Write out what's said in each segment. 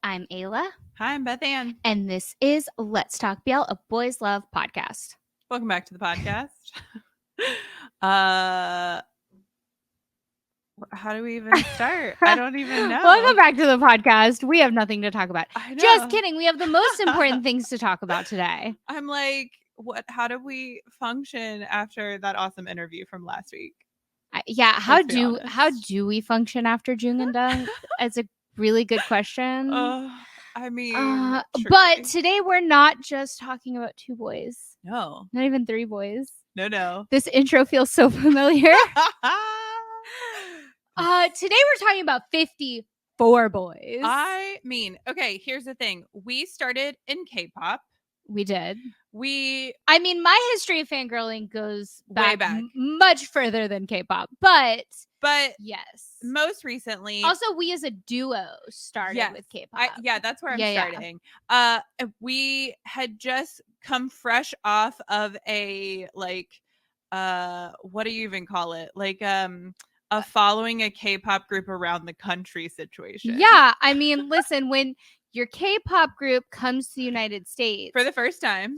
I'm Ayla. Hi, I'm Beth Ann. And this is Let's Talk BL, a Boys Love podcast. Welcome back to the podcast. How do we even start? I don't even know. Welcome back to the podcast. We have nothing to talk about. I know. Just kidding. We have the most important things to talk about today. I'm like, what? How do we function after that awesome interview from last week? How do we function after Jung and Dunk? It's a really good question. But today we're not just talking about two boys. No. Not even three boys. No. This intro feels so familiar. Today we're talking about 54 boys. I mean, okay, here's the thing. We started in K-pop. We did. My history of fangirling goes way back, much further than K-pop, but yes, most recently, also we as a duo started with K-pop. That's where I'm starting. We had just come fresh off of a what do you even call it? A following a K-pop group around the country situation. Yeah, I mean, listen, when your K-pop group comes to the United States for the first time,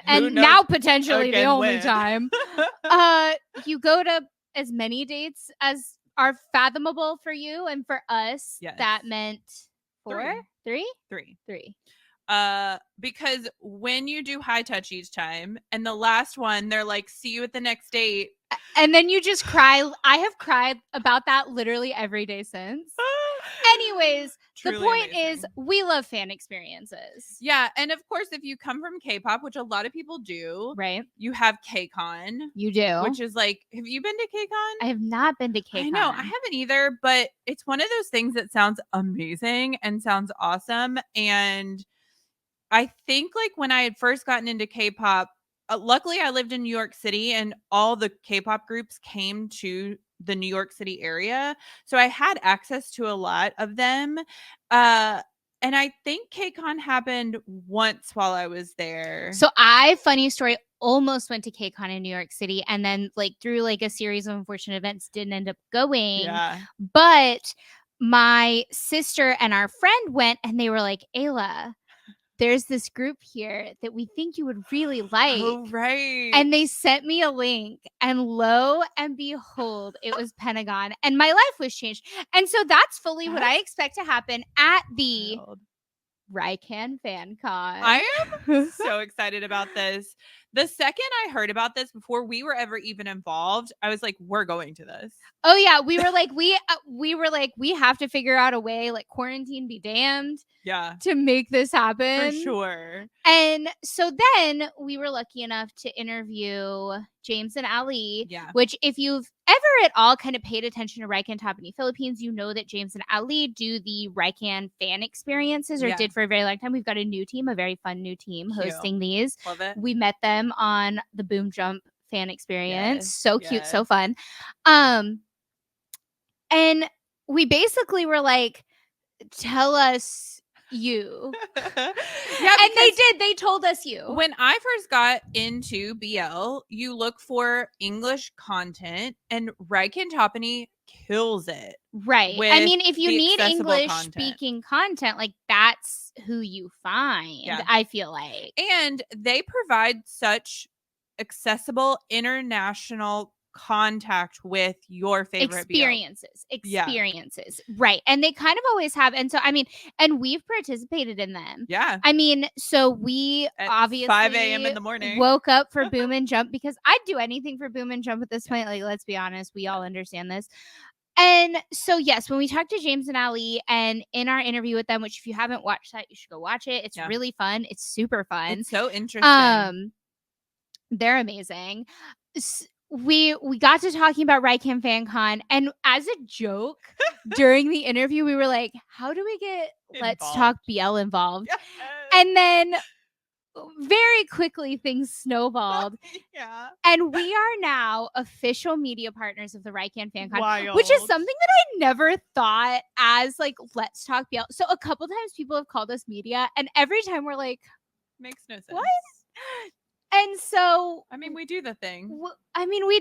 and now potentially the only time, you go to as many dates as are fathomable for you, and for us, that meant three. Because when you do high touch each time, and the last one, they're like, "See you at the next date." And then you just cry. I have cried about that literally every day since. Anyways, the point is we love fan experiences. Yeah. And of course, if you come from K-pop, which a lot of people do, right? You have K-Con. You do. Which is like, have you been to K-Con? I have not been to K-Con. I know. I haven't either, but it's one of those things that sounds amazing and sounds awesome. And I think when I had first gotten into K-pop, luckily I lived in New York City and all the K-pop groups came to the New York City area. So I had access to a lot of them. And I think K-Con happened once while I was there. So funny story, almost went to K-Con in New York City and then through a series of unfortunate events didn't end up going. Yeah. But my sister and our friend went and they were like, Ayla, there's this group here that we think you would really like. Oh, right. And they sent me a link and lo and behold, it was Pentagon and my life was changed. And so that's fully what I expect to happen at the Raikan FanCon. I am so excited about this. The second I heard about this, before we were ever even involved, I was like, we're going to this. Oh yeah, we were like, we have to figure out a way, quarantine be damned. Yeah. To make this happen. For sure. And so then we were lucky enough to interview James and Ali. Yeah. Which if you've ever at all kind of paid attention to Raikan Tapani Philippines, you know that James and Ali do the Raikan fan experiences or did for a very long time. We've got a new team, a very fun new team hosting these. Love it. We met them on the Boom Jump fan experience. Yes. So cute, so fun. And we basically were like, tell us you. And they did. They told us you. When I first got into BL, you look for English content, and Raikan Tapani kills it. Right. I mean, if you need English speaking content, that's who you find, I feel like. And they provide such accessible international contact with your favorite experiences. Right. And they kind of always have. And so, I mean, and we've participated in them. Yeah. I mean, so we at obviously 5 a.m. in the morning woke up for Boom and Jump because I'd do anything for Boom and Jump at this point. Let's be honest, we all understand this. And so, yes, when we talked to James and Ali and in our interview with them, which if you haven't watched that, you should go watch it. It's really fun. It's super fun. It's so interesting. They're amazing. We got to talking about Raikan FanCon, and as a joke during the interview, we were like, how do we get Let's Talk BL involved? Yes. And then very quickly things snowballed. And we are now official media partners of the Raikan FanCon, which is something that I never thought as Let's Talk BL. So a couple times people have called us media, and every time we're like, makes no sense. What? And so, I mean, we do the thing. we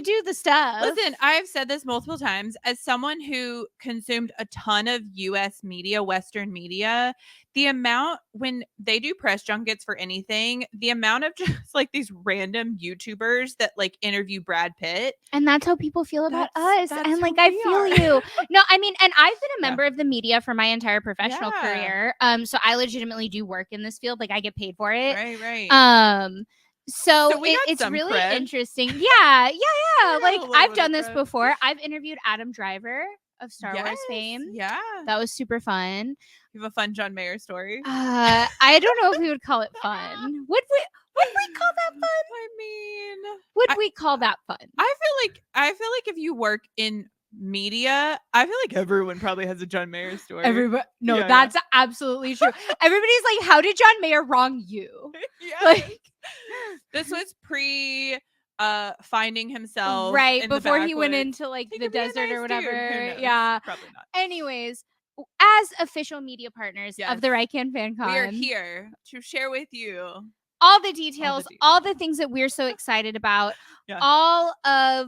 do the stuff. Listen, I have said this multiple times as someone who consumed a ton of US media, Western media, the amount when they do press junkets for anything, the amount of just like these random YouTubers that like interview Brad Pitt. And that's how people feel about us. That's And like, who I we feel are. you. No, I mean, and I've been a Yeah. member of the media for my entire professional Yeah. career. So I legitimately do work in this field. Like I get paid for it. Right. So we got it's some really cred. interesting. Yeah. We got Like a little I've bit done of this cred. before. I've interviewed Adam Driver of Star Wars fame. Yeah. That was super fun. You have a fun John Mayer story. I don't know if we would call it fun. Would we call that fun? I mean, Would we call that fun? I feel like if you work in media, I feel like everyone probably has a John Mayer story. Everybody, no, Yeah, that's absolutely true. Everybody's like, how did John Mayer wrong you? Yeah. Like, this was pre finding himself right in before the he went backwoods. into like He the could be a desert nice or dude. Who whatever. knows? Yeah. Probably not. Anyways, as official media partners of the Raikan FanCon, we are here to share with you all the details, all the things that we're so excited about, Yeah. all of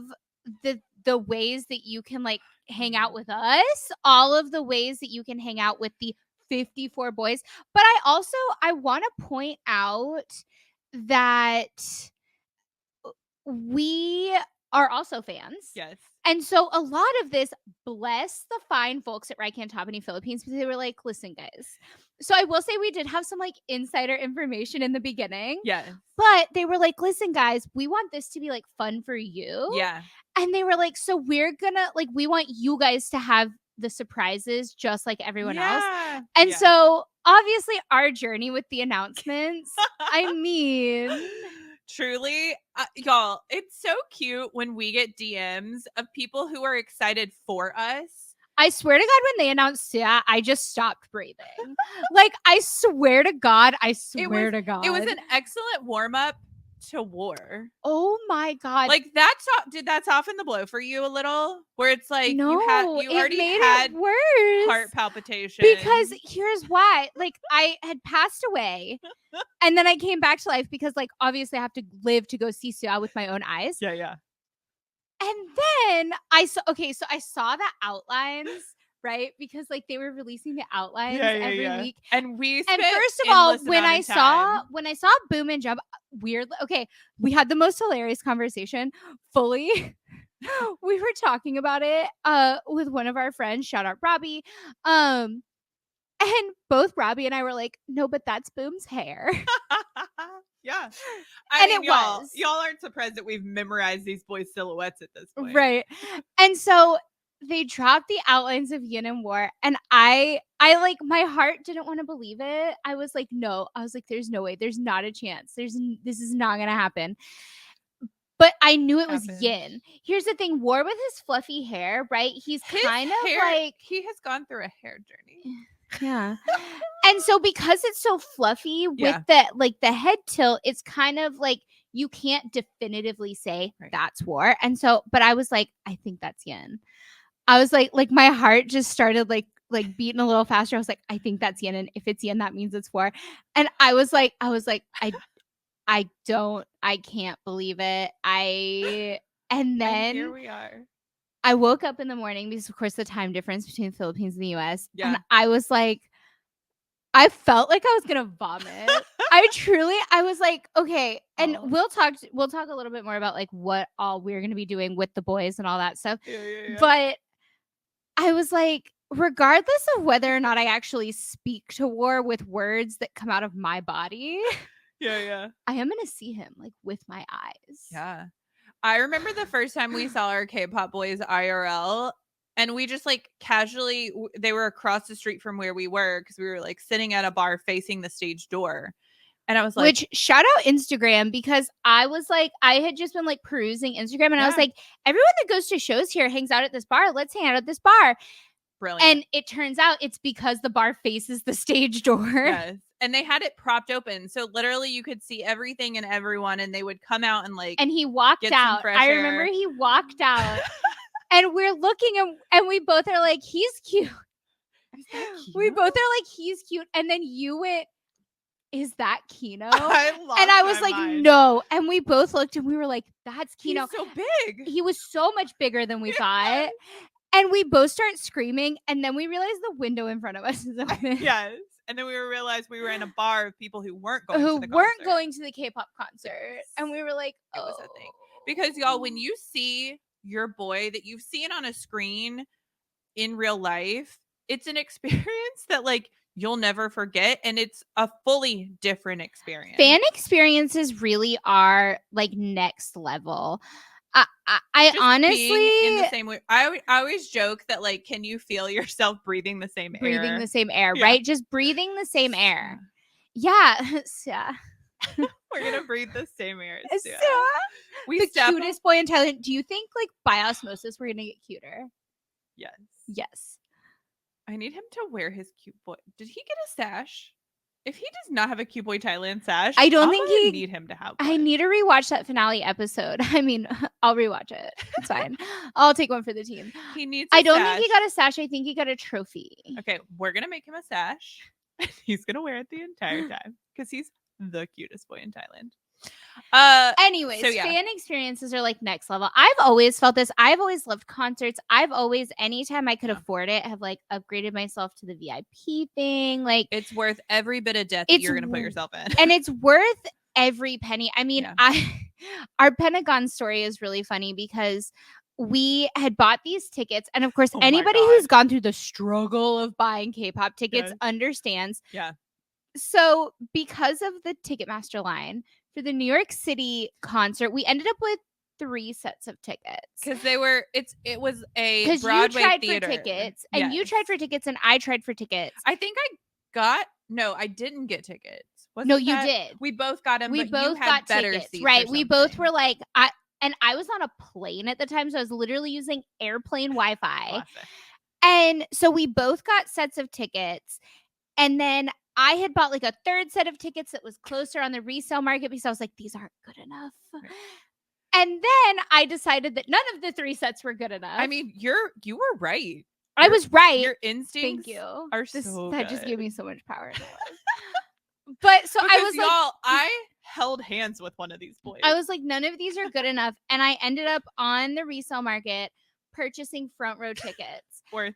the ways that you can like hang out with us, all of the ways that you can hang out with the 54 boys. But I want to point out that we are also fans. Yes. And so a lot of this, bless the fine folks at Raikan Topany Philippines, because they were like, listen, guys. So I will say we did have some like insider information in the beginning. Yes. But they were like, listen, guys, we want this to be like fun for you. Yeah. And they were like, so we're gonna like, we want you guys to have the surprises just like everyone else. And so obviously our journey with the announcements, I mean, truly, y'all, it's so cute when we get DMs of people who are excited for us. I swear to God, when they announced that, I just stopped breathing. Like, I swear to God, It was an excellent warm up to war. Oh my God. Like did that soften the blow for you a little? Where it's like no, you already had it worse. heart palpitations. Because here's why. Like, I had passed away and then I came back to life because like obviously I have to live to go see Sua with my own eyes. Yeah. And then I saw the outlines, right? Because like they were releasing the outlines every week. And first of all, when I saw Boom and Jump, weirdly, okay, we had the most hilarious conversation. Fully, we were talking about it with one of our friends, shout out Robbie. And both Robbie and I were like, no, but that's Boom's hair. Yeah. Y'all aren't surprised that we've memorized these boys' silhouettes at this point. Right. And so they dropped the outlines of Yin and War, and I like, my heart didn't want to believe it. I was like, no. I was like, there's no way. There's not a chance. This is not gonna happen. But I knew it was Yin. Here's the thing: War with his fluffy hair, right? He's kind of like, he has gone through a hair journey. Yeah. And so because it's so fluffy with the head tilt, it's kind of like you can't definitively say that's War. And so, but I was like, I think that's Yin. I was like my heart just started like beating a little faster. I was like, I think that's Yin, and if it's Yin, that means it's War. And I was like, I can't believe it. And then here we are. I woke up in the morning because, of course, the time difference between the Philippines and the US. Yeah. And I was like, I felt like I was gonna vomit. I was like, okay. And we'll talk a little bit more about like what all we're gonna be doing with the boys and all that stuff. Yeah. But I was like, regardless of whether or not I actually speak to War with words that come out of my body, I am gonna see him like with my eyes. Yeah. I remember the first time we saw our K-pop boys IRL, and we just like casually, they were across the street from where we were because we were like sitting at a bar facing the stage door. And I was like, which shout out Instagram, because I was like, I had just been like perusing Instagram and I was like, everyone that goes to shows here hangs out at this bar. Let's hang out at this bar. Brilliant. And it turns out it's because the bar faces the stage door. Yes. And they had it propped open. So literally you could see everything and everyone, and they would come out and like, and he walked out. I remember he walked out and we're looking and we both are like, he's cute. We both are like, he's cute. And then you went, is that Kino? And I was like, no. And we both looked and we were like, that's Kino. He's so big. He was so much bigger than we thought. Yes. And we both start screaming. And then we realized the window in front of us is open. Yes. And then we realized we were in a bar of people who weren't going to the concert. going to the K-pop concert. Yes. And we were like, oh. It was a thing. Because y'all, when you see your boy that you've seen on a screen in real life, it's an experience that like you'll never forget, and it's a fully different experience. Fan experiences really are like next level. I honestly being in the same way. I always joke that like, can you feel yourself breathing the same air? Yeah. Right? Just breathing the same air. Yeah. We're gonna breathe the same air. We the cutest boy in Thailand. Do you think like by osmosis we're gonna get cuter? Yes. I need him to wear his cute boy. Did he get a sash? If he does not have a cute boy Thailand sash, I don't think he need him to have one. I need to rewatch that finale episode. I mean, I'll rewatch it. It's fine. I'll take one for the team. He needs I don't think he got a sash. I think he got a trophy. Okay, we're gonna make him a sash. He's gonna wear it the entire time because he's the cutest boy in Thailand. Anyways, fan experiences are like next level. I've always felt this. I've always loved concerts. I've always, anytime I could afford it, have like upgraded myself to the VIP thing. Like it's worth every bit of debt that you're gonna put yourself in. And it's worth every penny. I mean, our Pentagon story is really funny because we had bought these tickets, and of course, anybody who's gone through the struggle of buying K-pop tickets understands. Yeah. So because of the Ticketmaster line for the New York City concert, we ended up with 3 sets of tickets because it was a Broadway you tried theater. For tickets, and you tried for tickets, and I tried for tickets. I think I didn't get tickets. You did. We both got them. We both got better tickets, seats, right? We both were like, I was on a plane at the time, so I was literally using airplane Wi-Fi. Classic. And so we both got sets of tickets, and then I had bought like a 3rd set of tickets that was closer on the resale market because I was like, these aren't good enough. Right. And then I decided that none of the 3 sets were good enough. I mean, you were right. I was right. Your instincts are so that good. Just gave me so much power. But so because I was y'all, I held hands with one of these boys. I was like, none of these are good enough. And I ended up on the resale market purchasing front row tickets. Worth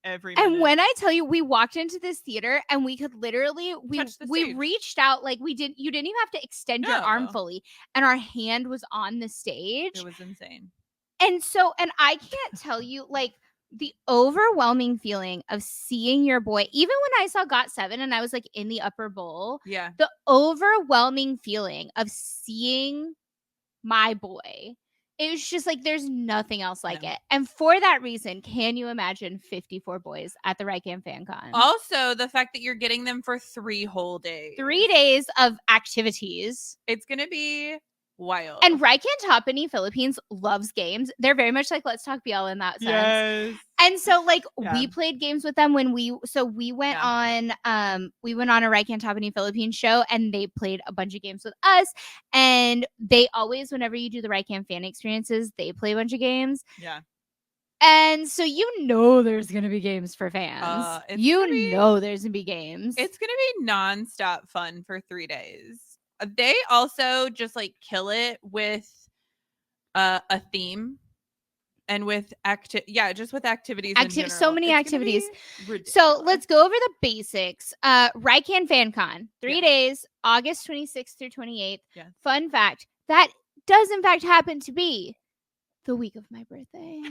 every minute. And when I tell you, we walked into this theater and we could literally we reached out, like you didn't even have to extend your arm fully, and our hand was on the stage. It was insane. And I can't tell you, like, the overwhelming feeling of seeing your boy, even when I saw GOT7 and I was like in the upper bowl, the overwhelming feeling of seeing my boy, it was just like there's nothing else like it. And for that reason, can you imagine 54 boys at the Raikan FanCon? Also, the fact that you're getting them for 3 whole days. 3 days of activities. It's going to be wild. And Raikan Tapani Philippines loves games. They're very much like Let's Talk BL in that sense. Yes. And so like we played games with them when we went on a Raikan Tapani Philippines show, and they played a bunch of games with us, and they always, whenever you do the Raikan fan experiences, they play a bunch of games. Yeah. And so there's going to be games for fans. There's going to be games. It's going to be nonstop fun for 3 days. They also just like kill it with a theme and with just with activities. So many activities. So let's go over the basics. Raikan FanCon, 3 days, August 26th through 28th. Yeah. Fun fact, that does in fact happen to be the week of my birthday.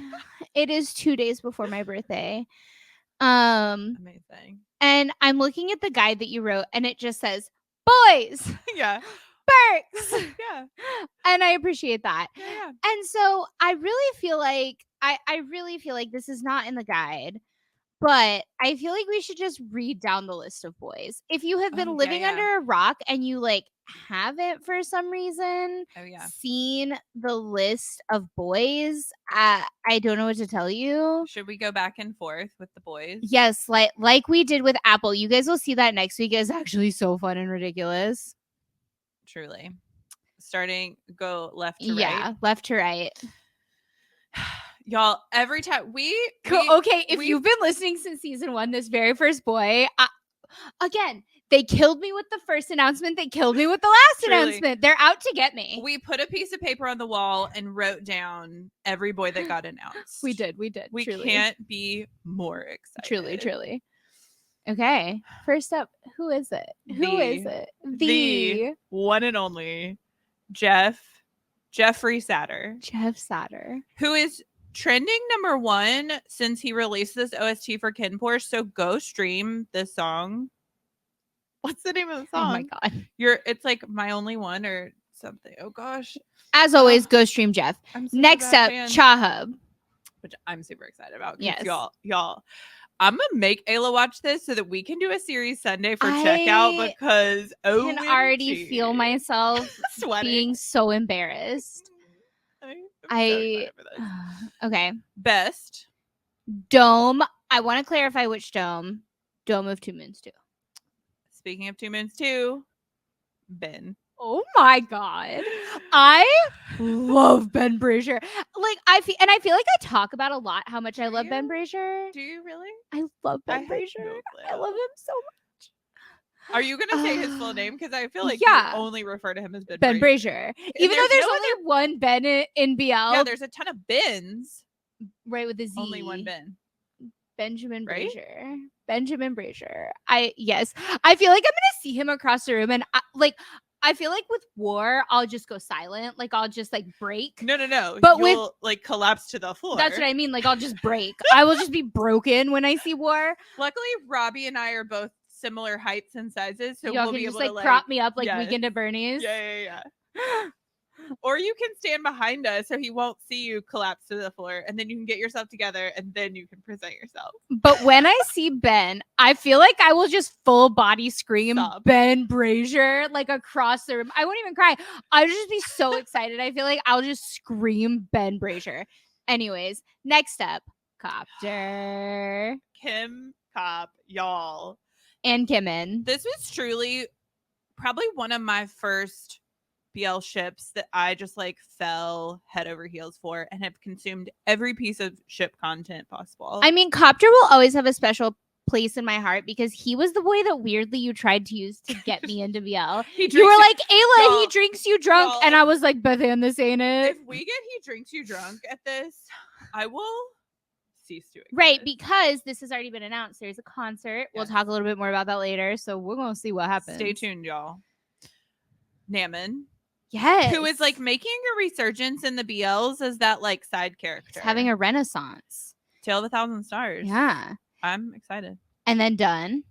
It is 2 days before my birthday. Amazing. And I'm looking at the guide that you wrote, and it just says boys. Yeah. Perks. Yeah. And I appreciate that. Yeah. And so I really feel like this is not in the guide, but I feel like we should just read down the list of boys. If you have been living under a rock and you like haven't for some reason seen the list of boys, I don't know what to tell you. Should we go back and forth with the boys? Yes, like we did with Apple. You guys will see that next week. It's actually so fun and ridiculous. Truly. Go left to right. Yeah, left to right. Y'all, every time if you've been listening since season 1, this very first boy, again, They killed me with the first announcement. They killed me with the last Truly. announcement. They're out to get me. We put a piece of paper on the wall and wrote down every boy that got announced. We did. We truly. can't be more excited. Truly. Okay. First up, who is it? The one and only Jeffree Satter. Jeff Satter. Who is trending number 1 since he released this OST for Kin Porsche. So go stream this song. What's the name of the song? Oh my god. It's like My Only One or something. Oh gosh. As always, go stream Jeff. Next up, Chahub. Which I'm super excited about. Yes. Y'all. I'm gonna make Ayla watch this so that we can do a series Sunday for checkout because I can already feel myself being so embarrassed. I'm so excited for this. Okay. Best Dome. I want to clarify which Dome. Dome of 2 Moons 2. Speaking of 2 Moons 2, Ben. Oh my god. I love Ben Brazier. Like I feel like I talk about a lot how much I love Ben Brazier. Do you really? I love Ben Brazier. I love him so much. Are you gonna say his full name? Because I feel like you only refer to him as Ben Brazier. Even though there's only one Ben in BL. Yeah, there's a ton of Bens. Right, with a Z. Only one Ben. Benjamin Brazier. Benjamin Brazier. I feel like I'm gonna see him across the room and I feel like with War, I'll just go silent. Like I'll just like break. No. But you'll like collapse to the floor. That's what I mean. Like I'll just break. I will just be broken when I see War. Luckily, Robbie and I are both similar heights and sizes, so y'all we'll can be just able to prop me up like Weekend at Bernie's. Yeah. Or you can stand behind us so he won't see you collapse to the floor, and then you can get yourself together, and then you can present yourself. But when I see Ben, I feel like I will just full body scream Ben Brazier like across the room. I won't even cry. I'll just be so excited. I feel like I'll just scream Ben Brazier. Anyways, next up, Copter. Kim Cop, y'all. And Kimin. This was truly probably one of my first BL ships that I just like fell head over heels for and have consumed every piece of ship content possible. I mean, Copter will always have a special place in my heart because he was the boy that weirdly you tried to use to get me into BL. You were like, Ayla, he drinks you drunk. And I was like, Bethan, this ain't it. If we get he drinks you drunk at this, I will cease to exist. Right, because this has already been announced. There's a concert. We'll talk a little bit more about that later. So we're going to see what happens. Stay tuned, y'all. Namin. Yes. Who is like making a resurgence in the BLs as that like side character. He's having a renaissance. Tale of 1,000 Stars. Yeah. I'm excited. And then Dunn.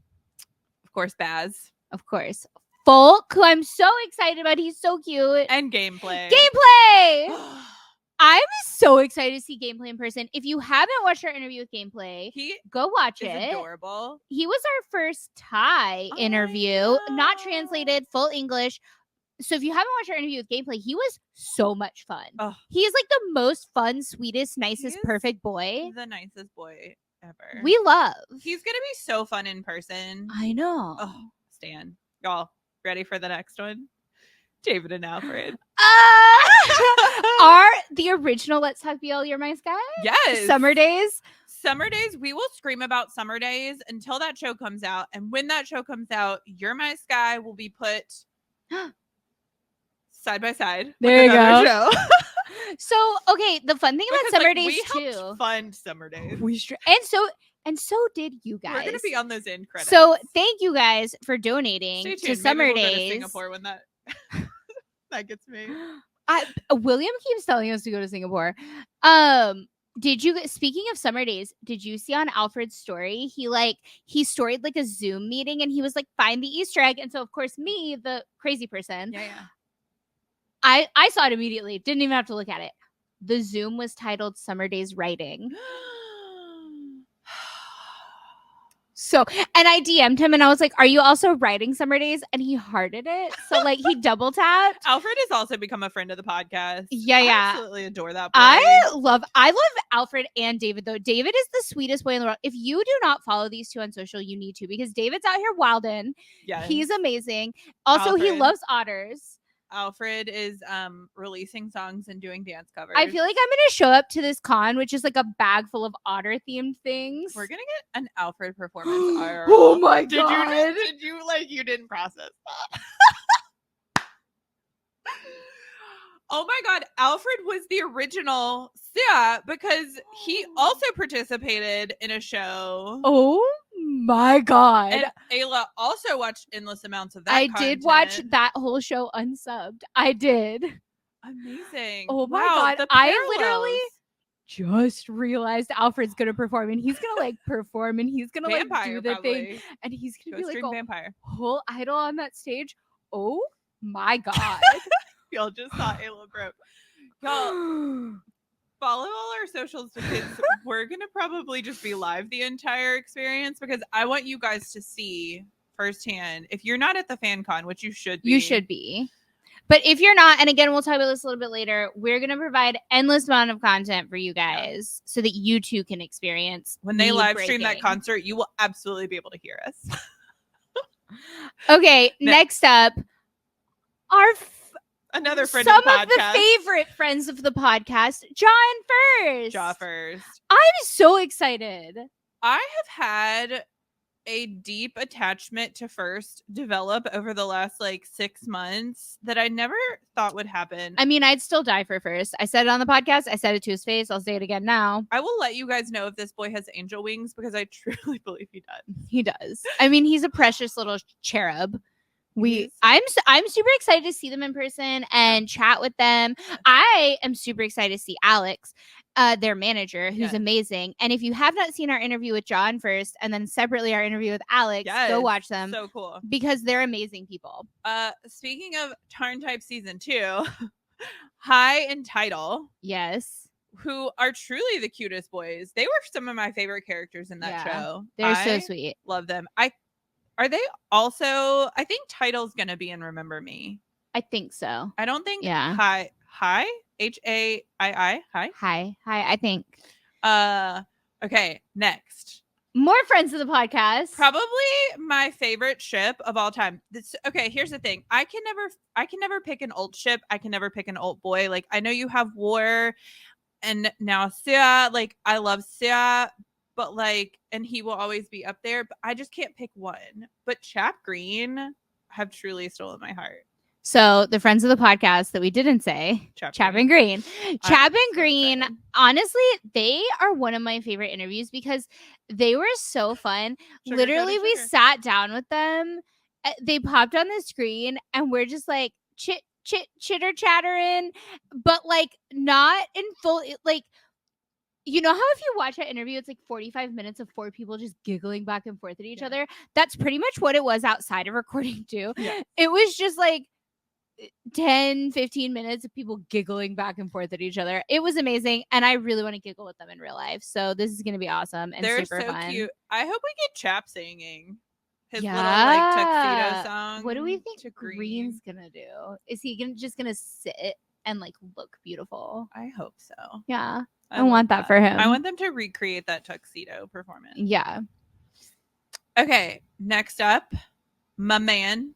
Of course, Baz. Of course. Folk, who I'm so excited about. He's so cute. And Gameplay. I'm so excited to see Gameplay in person. If you haven't watched our interview with Gameplay, go watch it. Adorable. He was our first Thai interview, not translated, full English. So if you haven't watched our interview with Gameplay, he was so much fun. He is like the most fun, sweetest, nicest, perfect boy. The nicest boy ever. We love. He's going to be so fun in person. I know. Oh, Stan. Y'all, ready for the next one? David and Alfred. Are the original Let's Talk BL You're My Sky? Yes. Summer Days. We will scream about Summer Days until that show comes out. And when that show comes out, You're My Sky will be put side by side. There you go. Show. So, okay, the fun thing about Summer Days we helped fund Summer Days. And so did you guys. We're gonna be on those end credits. So thank you guys for donating to Summer Days. Go to Singapore when that gets made. William keeps telling us to go to Singapore. Speaking of Summer Days, did you see on Alfred's story? He storied like a Zoom meeting and he was like, find the Easter egg. And so of course me, the crazy person. Yeah. I saw it immediately. Didn't even have to look at it. The Zoom was titled Summer Days Writing. So, and I DM'd him and I was like, are you also writing Summer Days? And he hearted it. So like he double tapped. Alfred has also become a friend of the podcast. Yeah. I absolutely adore that boy. I love Alfred and David though. David is the sweetest boy in the world. If you do not follow these two on social, you need to because David's out here wildin'. Yeah. He's amazing. Also, Alfred. He loves otters. Alfred is releasing songs and doing dance covers. I feel like I'm gonna show up to this con, which is like a bag full of otter themed things. We're gonna get an Alfred performance. IRL. Oh my Did god! Did you like? You didn't process that. Oh my god, Alfred was the original Sia because he also participated in a show. Oh my god. And Ayla also watched endless amounts of that I content. did watch that whole show unsubbed. I did. Amazing. Oh my Wow, god. the I parallels. literally just realized Alfred's gonna perform, and he's gonna like perform, and he's gonna like do the thing, and he's gonna be like a vampire. whole idol on that stage. Oh my god. Y'all just saw Ayla broke. Y'all follow all our socials because we're gonna probably just be live the entire experience because I want you guys to see firsthand. If you're not at the FanCon, which you should be. You should be. But if you're not, and again, we'll talk about this a little bit later, we're going to provide endless amount of content for you guys so that you too can experience. When they live stream that concert, you will absolutely be able to hear us. Okay, next up, our another friend some of the podcast. Of the favorite friends of the podcast, John First. Jaw First. I'm so excited. I have had a deep attachment to First develop over the last like 6 months that I never thought would happen. I mean, I'd still die for First. I said it on the podcast. I said it to his face. I'll say it again now. I will let you guys know if this boy has angel wings because I truly believe he does. He does. I mean, he's a precious little cherub. I'm super excited to see them in person and chat with them. I am super excited to see Alex, their manager, who's amazing. And if you have not seen our interview with John First, and then separately our interview with Alex, go watch them. So cool because they're amazing people. Speaking of Tarn Type Season 2, High and Title, yes, who are truly the cutest boys. They were some of my favorite characters in that show. They're so sweet. Love them. Are they also? I think Title's gonna be in Remember Me. I think so. I don't think. High HAII. High. I think. Okay. Next. More friends of the podcast. Probably my favorite ship of all time. Okay. Here's the thing. I can never pick an alt ship. I can never pick an alt boy. Like I know you have War, and now Sia. Like I love Sia. But like, and he will always be up there, but I just can't pick one. But Chap Green have truly stolen my heart. So the friends of the podcast that we didn't say, Chap and Green. Chap and Green, honestly, they are one of my favorite interviews because they were so fun. Literally, we sat down with them. They popped on the screen and we're just like chitter chattering, but like not in full, like, you know how if you watch that interview, it's like 45 minutes of 4 people just giggling back and forth at each other? That's pretty much what it was outside of recording too. Yeah. It was just like 10, 15 minutes of people giggling back and forth at each other. It was amazing. And I really want to giggle with them in real life. So this is going to be awesome and They're super so fun. Cute. I hope we get Chap singing his little like tuxedo song. What do we think Green's going to do? Is he just going to sit and like look beautiful? I hope so. Yeah. I want that for him. I want them to recreate that tuxedo performance. Yeah. Okay. Next up, my man.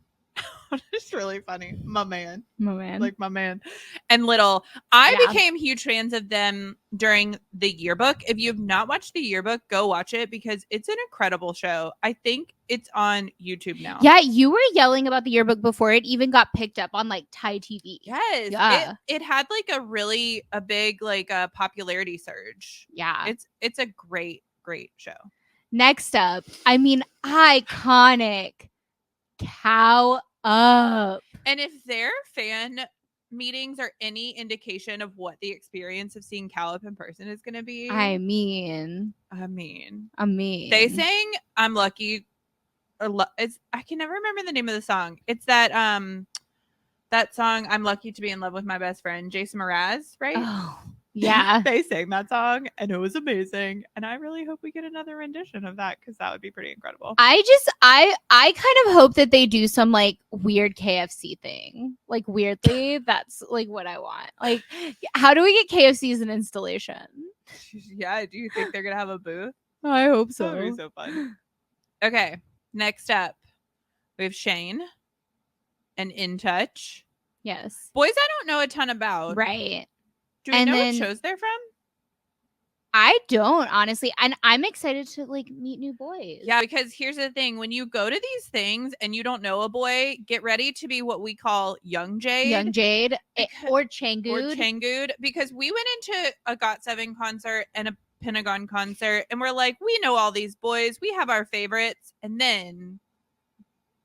It's really funny. My man. Like my man. And Little. I became huge fans of them during the yearbook. If you have not watched the yearbook, go watch it because it's an incredible show. I think it's on YouTube now. Yeah, you were yelling about the yearbook before it even got picked up on like Thai TV. Yes. Yeah. It had like a big like popularity surge. Yeah. It's a great show. Next up, I mean, iconic Cow Up. And if their fan meetings are any indication of what the experience of seeing Cow Up in person is going to be, I mean, they sang "I'm Lucky." I can never remember the name of the song. It's that song "I'm Lucky to Be in Love with My Best Friend," Jason Mraz, right? Oh, yeah. They sang that song and it was amazing. And I really hope we get another rendition of that because that would be pretty incredible. I kind of hope that they do some like weird KFC thing. Like weirdly, that's like what I want. Like, how do we get KFC as an installation? Yeah, do you think they're gonna have a booth? I hope so. That would be so fun. Okay, next up, we have Shane and In Touch. Yes. Boys I don't know a ton about. Right. Do we know what shows they're from? I don't, honestly. And I'm excited to like meet new boys. Yeah, because here's the thing. When you go to these things and you don't know a boy, get ready to be what we call young Jade. Young Jade or Changood. Or Changood. Because we went into a GOT7 concert and a Pentagon concert and we're like, we know all these boys. We have our favorites. And then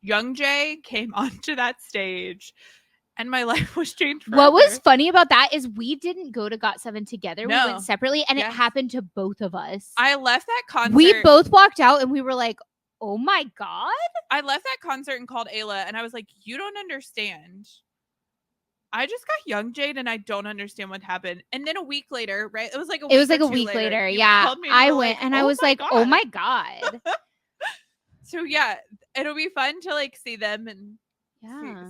young Jay came onto that stage and my life was changed forever. What was funny about that is we didn't go to GOT7 together. No. We went separately and it happened to both of us. I left that concert. We both walked out and we were like, oh my God. I left that concert and called Ayla and I was like, you don't understand. I just got young Jade and I don't understand what happened. And then a week later, right? It was like a week later. Yeah. I went and I was like, oh my God. So yeah, it'll be fun to like see them and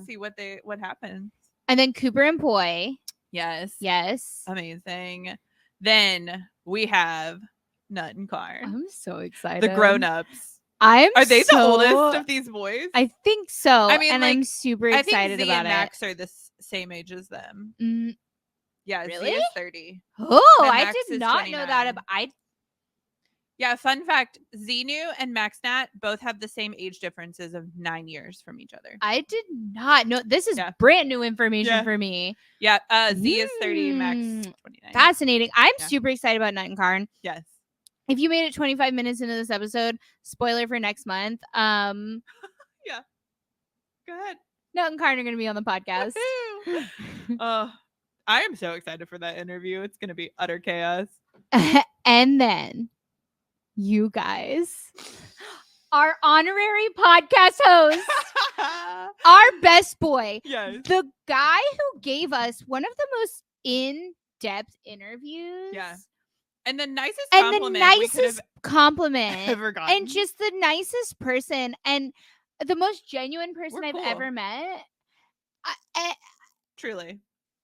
see what happens. And then Cooper and Poi. Yes. Amazing. Then we have Nut and Karn. I'm so excited. The grown-ups. Are they the oldest of these boys? I think so. I mean, and like, I'm super excited I think Z about and Max are the same age as them. Yeah, really? Z is 30. Oh, I did not 29. know that. Yeah, fun fact, Xenu and MaxNat both have the same age differences of 9 years from each other. I did not know. This is brand new information for me. Yeah, Z is 30, Max 29. Fascinating. I'm super excited about Nut and Karn. Yes. If you made it 25 minutes into this episode, spoiler for next month. Yeah. Go ahead. Nut and Karn are going to be on the podcast. I am so excited for that interview. It's going to be utter chaos. And then you guys, our honorary podcast host, our best boy, the guy who gave us one of the most in-depth interviews. Yeah. And the nicest compliment ever gotten. And just the nicest person and the most genuine person I've ever met. Truly.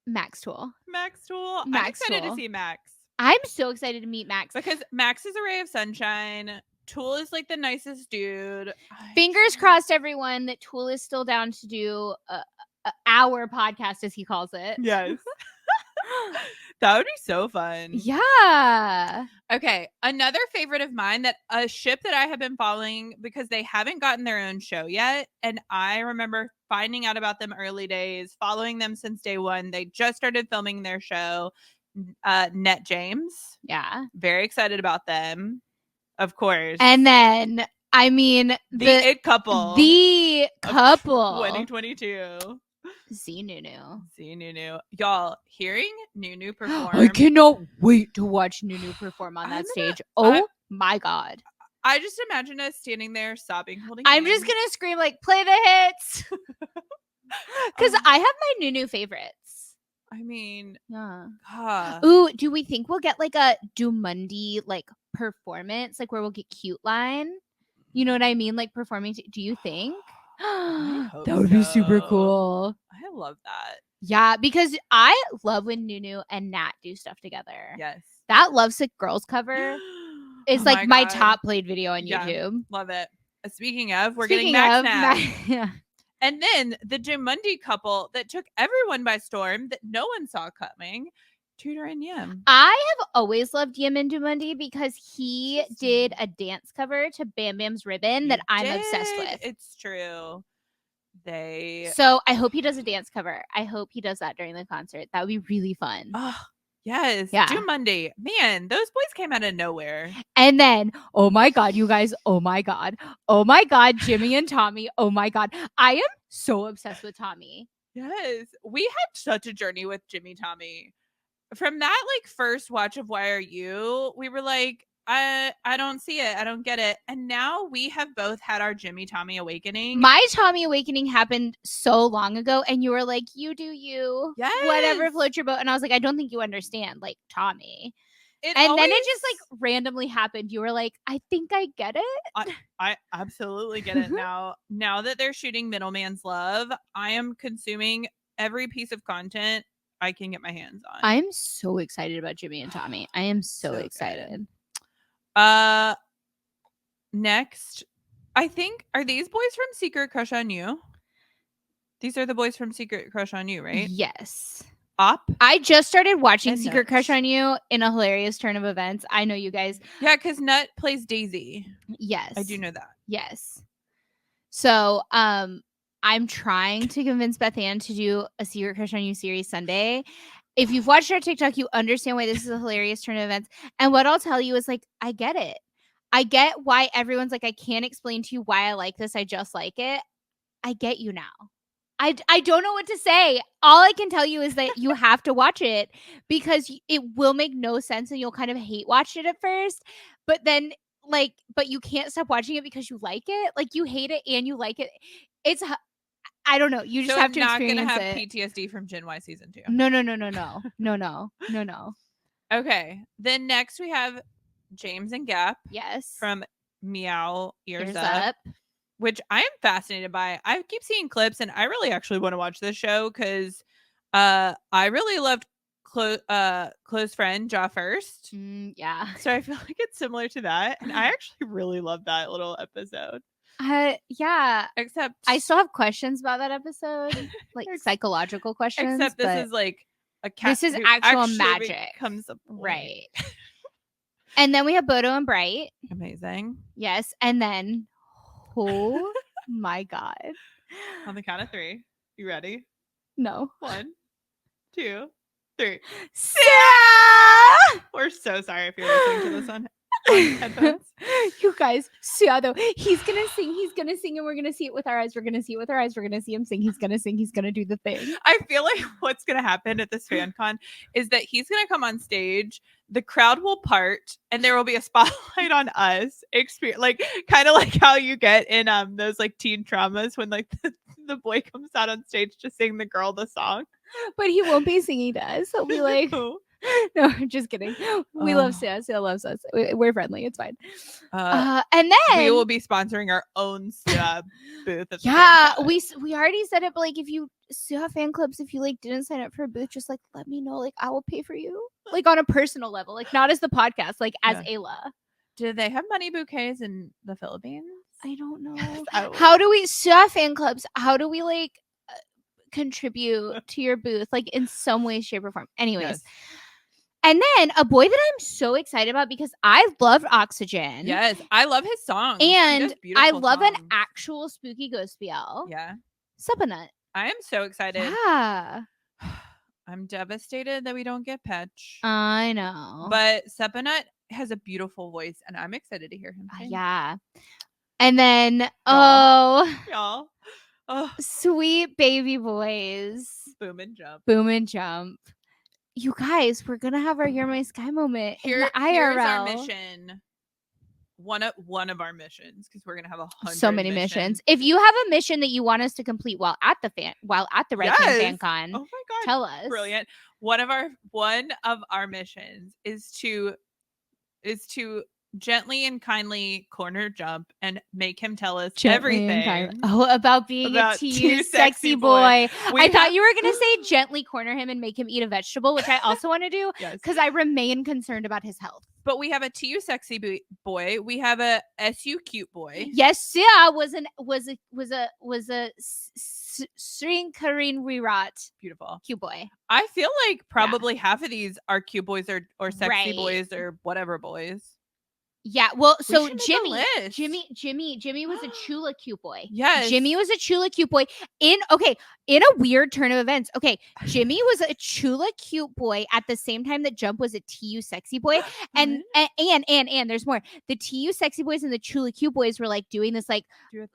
Max Tool. I'm excited to see Max. I'm so excited to meet Max. Because Max is a ray of sunshine. Tool is like the nicest dude. Fingers crossed, everyone, that Tool is still down to do our podcast, as he calls it. Yes. That would be so fun. Yeah. Okay. Another favorite of mine, that a ship that I have been following because they haven't gotten their own show yet. And I remember finding out about them early days, following them since day one. They just started filming their show. Net James. Yeah. Very excited about them. Of course. And then, I mean, the it couple. The couple. 2022. Z Nunu. Y'all, hearing Nunu perform. I cannot wait to watch Nunu perform on that stage. My God. I just imagine us standing there sobbing, holding I'm hands. just going to scream like, play the hits. Because I have my Nunu favorites. I mean, yeah. Ooh, do we think we'll get like a Dumundi like performance, like where we'll get Cute Line? You know what I mean? Like performing. Do you think? That would be super cool. I love that. Yeah, because I love when Nunu and Nat do stuff together. Yes. That Lovesick Girls cover is like my top played video on YouTube. Love it. Speaking of, we're getting Max now. Yeah. And then the Dumundi couple that took everyone by storm that no one saw coming, Tudor and Yim. I have always loved Yim and Dumundi because he did a dance cover to Bam Bam's Ribbon that I'm obsessed with. It's true. So I hope he does a dance cover. I hope he does that during the concert. That would be really fun. Oh, yes. Yeah. Dumundi. Man, those boys came out of nowhere. And then, oh my God, you guys. Oh my God. Oh my God, Jimmy and Tommy. Oh my God. I am so obsessed with Tommy. Yes. We had such a journey with Jimmy Tommy. From that like first watch of Why Are You, we were like, I don't see it. I don't get it. And now we have both had our Jimmy Tommy awakening. My Tommy awakening happened so long ago, and you were like, you do you. Yes. Whatever floats your boat. And I was like, I don't think you understand, like, Tommy. Then it just like randomly happened. You were like, I think I get it. I absolutely get it now. Now that they're shooting Middleman's Love, I am consuming every piece of content I can get my hands on. I'm so excited about Jimmy and Tommy. I am so excited. Good. Next, I think, are these boys from Secret Crush on You? These are the boys from Secret Crush on You, right? Yes. Op. I just started watching And Secret Nut. Crush on You in a hilarious turn of events. I know you guys. Yeah, because Nut plays Daisy. Yes. I do know that. Yes. So, I'm trying to convince Beth Ann to do a Secret Crush on You series Sunday. If you've watched our TikTok, you understand why this is a hilarious turn of events. And what I'll tell you is like, I get it. I get why everyone's like, I can't explain to you why I like this. I just like it. I get you now. I don't know what to say. All I can tell you is that you have to watch it because it will make no sense and you'll kind of hate watch it at first. But then but you can't stop watching it because you like it. Like you hate it and you like it. It's I don't know. You just have to experience not gonna have it. PTSD from Gen Y season 2. No. Okay. Then next we have James and Gap. Yes. From Meow Ears Up. Which I am fascinated by. I keep seeing clips and I really actually want to watch this show because I really loved Close Friend Jaw First. Yeah. So I feel like it's similar to that. And I actually really love that little episode. Yeah. Except I still have questions about that episode, like psychological questions. Except this is like a cat. This is actual magic. Comes up right. And then we have Bodo and Bright. Amazing. Yes. And then, oh my God. On the count of 3. You ready? No. 1, 2, 3. Sarah! We're so sorry if you're listening to this on headphones. You guys, Sia though, he's gonna sing, and we're gonna see it with our eyes. We're gonna see him sing. He's gonna sing. He's gonna do the thing. I feel like what's gonna happen at this FanCon is that he's gonna come on stage. The crowd will part, and there will be a spotlight on us. Like kind of like how you get in those like teen traumas when like the boy comes out on stage to sing the girl the song, but he won't be singing to us. He'll be like. No, just kidding. We love Sia. Sia loves us. We're friendly. It's fine. And then we will be sponsoring our own Sia booth. Yeah, we already said it. But like, if you Sia fan clubs, if you like didn't sign up for a booth, just like let me know. Like, I will pay for you. Like on a personal level, like not as the podcast, like as Ayla. Do they have money bouquets in the Philippines? I don't know. How do we Sia fan clubs? How do we like contribute to your booth, like in some way, shape, or form? Anyways. Yes. And then a boy that I'm so excited about because I love Oxygen. Yes, I love his songs. And I love an actual spooky ghost BL. Yeah. Suppanut. I am so excited. Yeah. I'm devastated that we don't get Petch. I know. But Suppanut has a beautiful voice, and I'm excited to hear him sing. Yeah. And then, Y'all. Oh. Sweet baby boys. Boom and Jump. Boom and Jump. You guys, we're gonna have our You're My Sky moment in the IRL. Here's our mission. One of our missions, because we're gonna have 100 so many missions. If you have a mission that you want us to complete while at the Raikan FanCon, oh my God, tell us. Brilliant. One of our missions is to gently and kindly corner Jump and make him tell us everything. About being a TU sexy boy. I thought you were going to say gently corner him and make him eat a vegetable, which I also want to do because I remain concerned about his health. But we have a TU sexy boy. We have a SU cute boy. Yes, Sia was a Srin Karin Rirat. Beautiful. Cute boy. I feel like probably half of these are cute boys or sexy boys or whatever boys. Yeah, well, so Jimmy was a Chula cute boy. Yes. Jimmy was a Chula cute boy in a weird turn of events. Okay, Jimmy was a Chula cute boy at the same time that Jump was a TU sexy boy. And there's more. The TU sexy boys and the Chula cute boys were like doing this like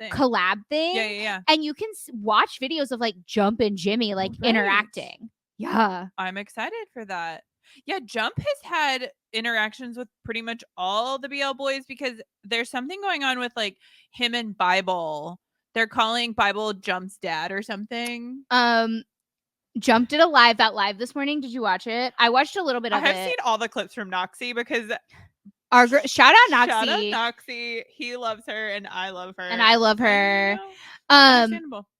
collab thing. Yeah. And you can watch videos of like Jump and Jimmy like interacting. Yeah. I'm excited for that. Yeah, Jump has had interactions with pretty much all the BL boys because there's something going on with like him and Bible. They're calling Bible Jump's dad or something. Jump did that live this morning. Did you watch it? I watched a little bit of it. I have seen all the clips from Noxie because shout out Noxie. Shout out Noxie. He loves her and I love her. And I love her.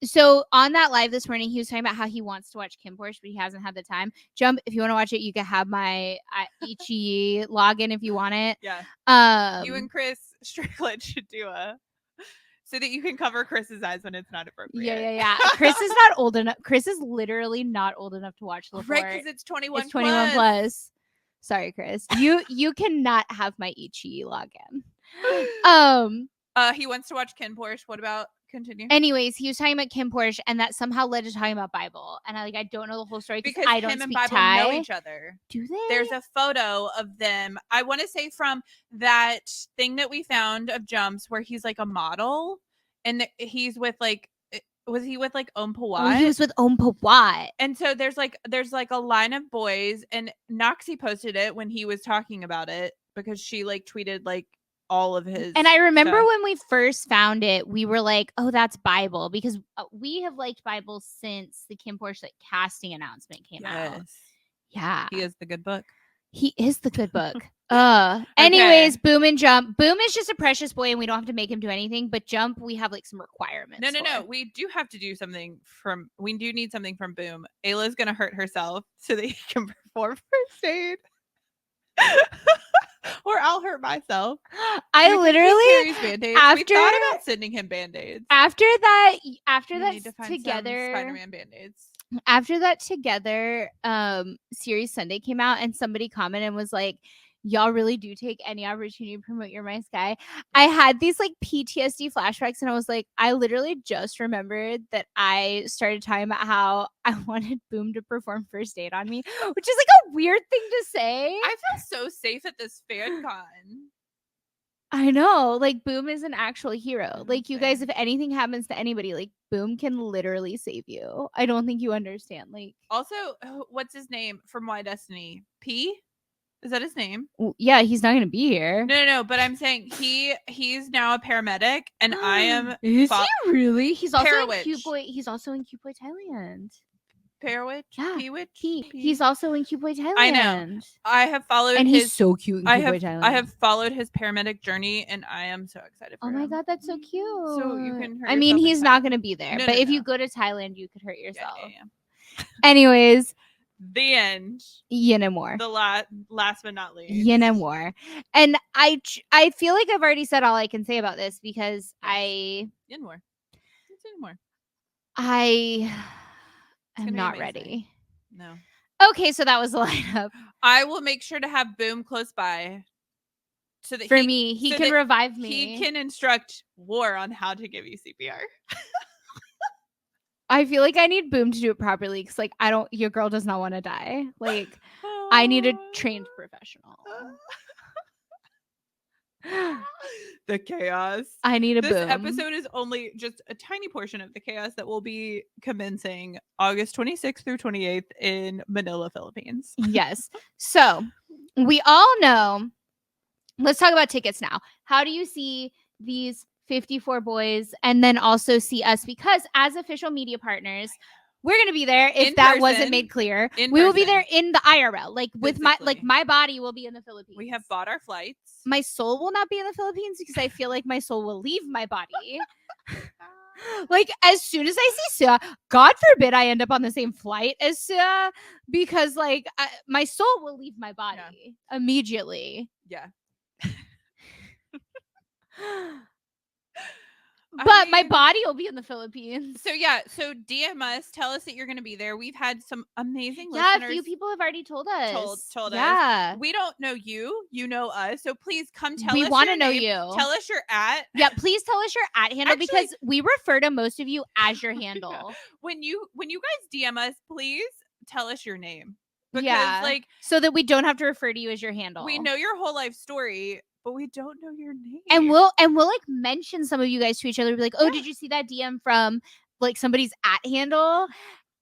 So on that live this morning, he was talking about how he wants to watch Kim Porsche, but he hasn't had the time. Jump, if you want to watch it, you can have my Ichi login if you want it. Yeah. You and Chris Strickland should do a. so that you can cover Chris's eyes when it's not appropriate. Yeah. Chris is not old enough. Chris is literally not old enough to watch LaForte. Right, because it's 21 It's 21 plus. Sorry, Chris. You cannot have my Ichi login. He wants to watch Ken Porsche. What about continue? Anyways, he was talking about Kim Porsche, and that somehow led to talking about Bible. And I don't know the whole story because I don't him and speak Bible Thai. know each other. Do they? There's a photo of them. I want to say from that thing that we found of Jumps where he's like a model, and he's with like. Was he with like Om Pawat? Oh, he was with Om Pawat. And so there's like a line of boys, and Noxie posted it when he was talking about it because she like tweeted like all of his. And I remember stuff. when we first found it, we were like, "Oh, that's Bible," because we have liked Bible since the Kim Porsche like casting announcement came out. Yeah, he is the good book. He is the good book. Anyways, Boom and Jump. Boom is just a precious boy, and we don't have to make him do anything. But Jump, we have like some requirements. No. We do have to do something from. We do need something from Boom. Ayla's gonna hurt herself so that he can perform first aid. Or I'll hurt myself. I literally after we thought about sending him band-aids. After that together Spider-Man band-aids. After that together series Sunday came out, and somebody commented and was like, y'all really do take any opportunity to promote You're My Sky. I had these like PTSD flashbacks, and I was like, I literally just remembered that I started talking about how I wanted Boom to perform First Aid on me, which is like a weird thing to say. I feel so safe at this FanCon. I know, like Boom is an actual hero. Like you guys, if anything happens to anybody, like Boom can literally save you. I don't think you understand. Like, also, what's his name from Why Destiny? P? Is that his name? Yeah, he's not going to be here. No. But I'm saying he's now a paramedic, and I am. Is he really? He's also Parawitch. in Cute Boy. He's also in Cute Boy Thailand. Parawitch? Yeah. P-Witch? He's also in Cute Boy Thailand. I know. I have followed and he's so cute in Cute Boy Thailand. I have followed his paramedic journey, and I am so excited for him. Oh my god, that's so cute. So you can hurt I mean, yourself he's not going to be there, but if you go to Thailand, you could hurt yourself. Yeah. Anyways. The end. Yin and more. The last but not least. Yin and more. And I feel like I've already said all I can say about this because Yin more. Yin more. I am not ready. No. Okay, so that was the lineup. I will make sure to have Boom close by. So that he can revive me. He can instruct War on how to give you CPR. I feel like I need Boom to do it properly because, like, your girl does not want to die. Like, I need a trained professional. The chaos. I need a Boom. This episode is only just a tiny portion of the chaos that will be commencing August 26th through 28th in Manila, Philippines. Yes. So, we all know. Let's talk about tickets now. How do you see these 54 boys and then also see us, because as official media partners we're going to be there if that wasn't made clear. We will be there in the IRL, like with my body will be in the Philippines. We have bought our flights. My soul will not be in the Philippines because I feel like my soul will leave my body. Like as soon as I see Sia, God forbid I end up on the same flight as Sia, because like my soul will leave my body immediately. Yeah. But my body will be in the Philippines. So DM us. Tell us that you're going to be there. We've had some amazing listeners. A few people have already told us. Told us. We don't know you. You know us. So please come tell us. We want to know you. Tell us your @. Yeah, please tell us your @ handle because we refer to most of you as your handle. Yeah. When you guys DM us, please tell us your name. Because like so that we don't have to refer to you as your handle. We know your whole life story, but we don't know your name. And we'll like mention some of you guys to each other. We'll be like, oh, did you see that DM from like somebody's @ handle?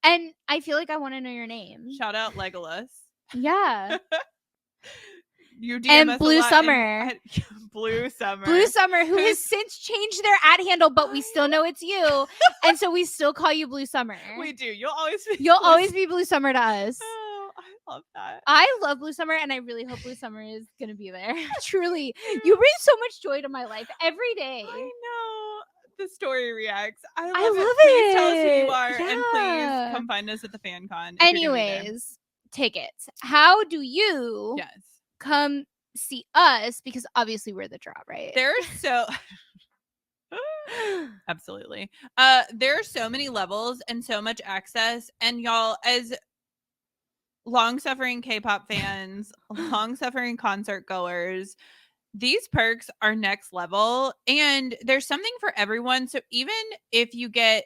And I feel like I want to know your name. Shout out Legolas. Yeah. You DM and us Blue Summer. Blue Summer. Blue Summer, who has since changed their @ handle, but we still know it's you. And so we still call you Blue Summer. We do. You'll always be Blue Summer to us. I love that. I love Blue Summer, and I really hope Blue Summer is going to be there. Truly. You bring so much joy to my life every day. I know. The story reacts. I love it. Please tell us who you are, and please come find us at the FanCon. Anyways, tickets. How do you come see us? Because obviously we're the draw, right? Absolutely. There are so many levels and so much access, and y'all, as long-suffering K-pop fans, long-suffering concert goers, these perks are next level, and there's something for everyone. So even if you get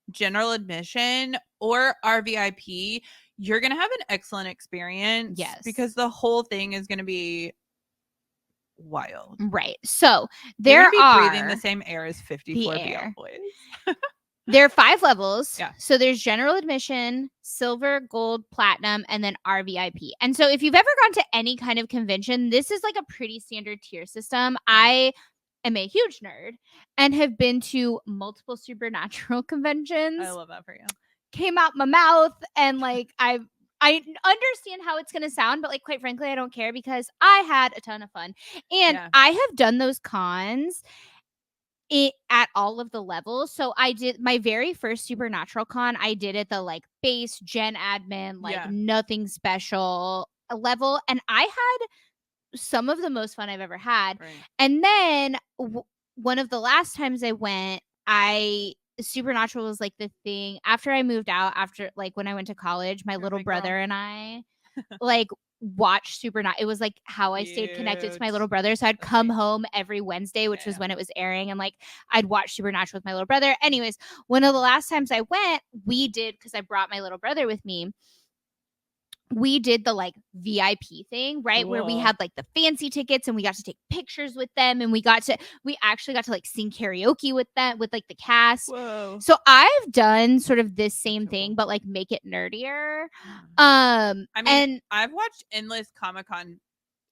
general admission or RVIP, you're going to have an excellent experience. Yes. Because the whole thing is going to be wild. Right. So You're there going to be are breathing the same air as 54 BL boys. There are 5 levels. Yeah. So there's general admission, silver, gold, platinum, and then RVIP. And so if you've ever gone to any kind of convention, this is like a pretty standard tier system. I am a huge nerd and have been to multiple supernatural conventions. I love that for you. Came out my mouth, and like I understand how it's going to sound, but like quite frankly, I don't care because I had a ton of fun. And I have done those cons at all of the levels. So I did my very first Supernatural con. I did at the like base gen admin, like nothing special level, and I had some of the most fun I've ever had. Right. And then one of the last times I went, Supernatural was like the thing after I moved out, after like when I went to college, my little brother and I like watch Supernatural. It was like how I stayed connected to my little brother. So I'd come home every Wednesday, which was when it was airing, and like I'd watch Supernatural with my little brother. Anyways, one of the last times I went, we did, because I brought my little brother with me, we did the like VIP thing, right? Where we had like the fancy tickets and we got to take pictures with them, and we actually got to like sing karaoke with them, with like the cast. Whoa. So I've done sort of this same thing, but like make it nerdier. I mean, and I've watched endless Comic-Con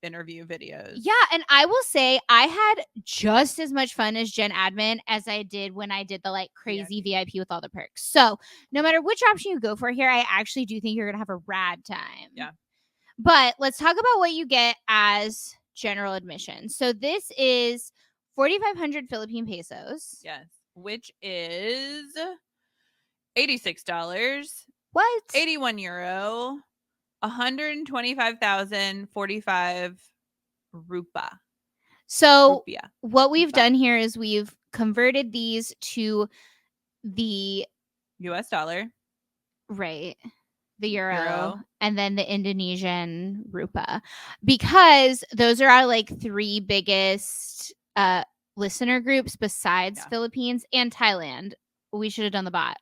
interview videos. Yeah, and I will say I had just as much fun as Gen Admin as I did when I did the like crazy VIP with all the perks. So no matter which option you go for here, I actually do think you're gonna have a rad time. Yeah. But let's talk about what you get as general admission. So this is 4,500 Philippine pesos. Yes, which is $86. What? 81 euro. 125,045 rupa. So what we've done here is we've converted these to the US dollar. Right. The euro, and then the Indonesian rupiah, because those are our like 3 biggest listener groups besides Philippines and Thailand. We should have done the bot.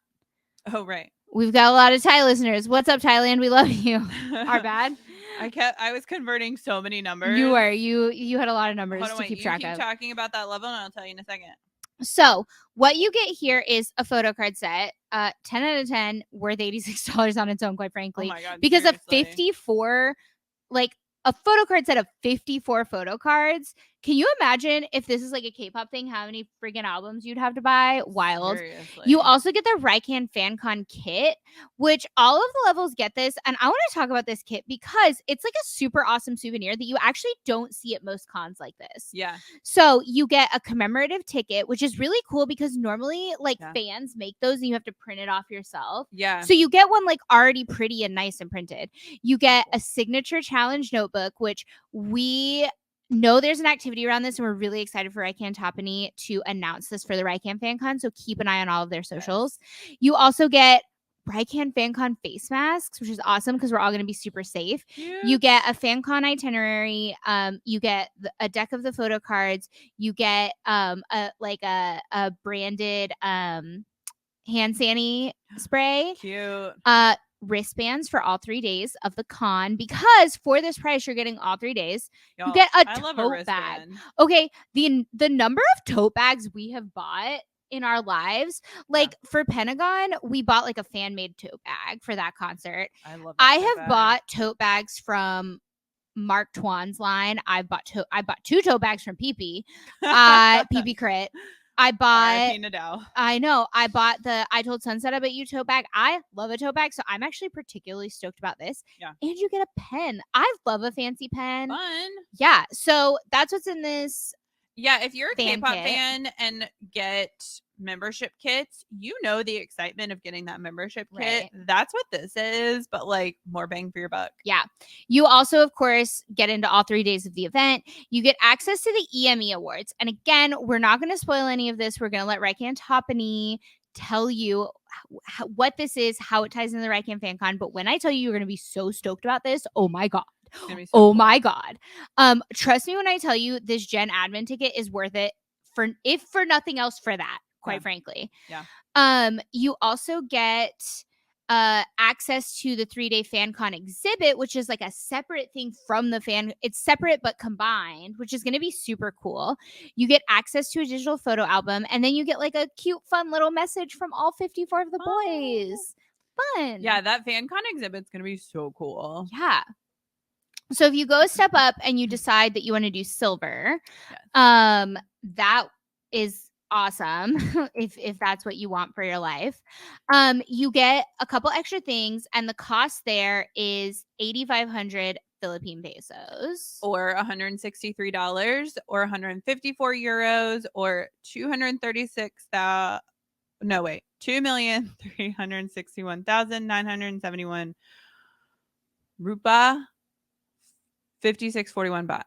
Oh, right. We've got a lot of Thai listeners. What's up, Thailand? We love you. Our bad. I was converting so many numbers. You were. You had a lot of numbers to keep track of. Keep talking about that level, and I'll tell you in a second. So what you get here is a photo card set. 10 out of 10, worth $86 on its own, quite frankly. Oh my God, because seriously. of 54, like a photo card set of 54 photo cards. Can you imagine if this is like a K-pop thing, how many freaking albums you'd have to buy? Wild. Seriously. You also get the Raikan FanCon kit, which all of the levels get this. And I want to talk about this kit because it's like a super awesome souvenir that you actually don't see at most cons like this. Yeah. So you get a commemorative ticket, which is really cool because normally like fans make those and you have to print it off yourself. Yeah. So you get one like already pretty and nice and printed. You get a signature challenge notebook, which we know there's an activity around this, and we're really excited for Raikan Tapani to announce this for the Raikan FanCon. So keep an eye on all of their socials. Yes. You also get Raikan FanCon face masks, which is awesome because we're all going to be super safe. Cute. You get a FanCon itinerary. You get a deck of the photo cards. You get a branded hand sanitizer spray. Cute. Wristbands for all 3 days of the con, because for this price you're getting all 3 days. You get a tote bag. Okay, the number of tote bags we have bought in our lives, like for Pentagon, we bought like a fan-made tote bag for that concert. I love that. I have bought tote bags from Mark Twan's line. I bought 2 tote bags from PP Crit. I bought. I know. I bought the I Told Sunset About You tote bag. I love a tote bag, so I'm actually particularly stoked about this. Yeah. And you get a pen. I love a fancy pen. Fun. Yeah. So that's what's in this. Yeah. If you're a K-pop fan and get membership kits, you know the excitement of getting that membership kit. Right. That's what this is, but like more bang for your buck. Yeah. You also, of course, get into all 3 days of the event. You get access to the EME Awards. And again, we're not going to spoil any of this. We're going to let Raikan tell you what this is, how it ties into the Raikan FanCon. But when I tell you you're going to be so stoked about this, oh my God. It's gonna be so oh cool. my God. Trust me when I tell you this Gen admin ticket is worth it if for nothing else for that, quite frankly. Yeah. You also get access to the 3-day FanCon exhibit, which is like a separate thing from the fan. It's separate but combined, which is going to be super cool. You get access to a digital photo album, and then you get like a cute, fun little message from all 54 of the boys. Fun. Yeah, that FanCon exhibit's going to be so cool. Yeah. So if you go a step up and you decide that you want to do silver, Yes. that is awesome if that's what you want for your life. You get a couple extra things, and the cost there is 8,500 Philippine pesos, or $163, or 154 euros, or 236,000. No, wait, 2,361,971 rupa, 5641 baht.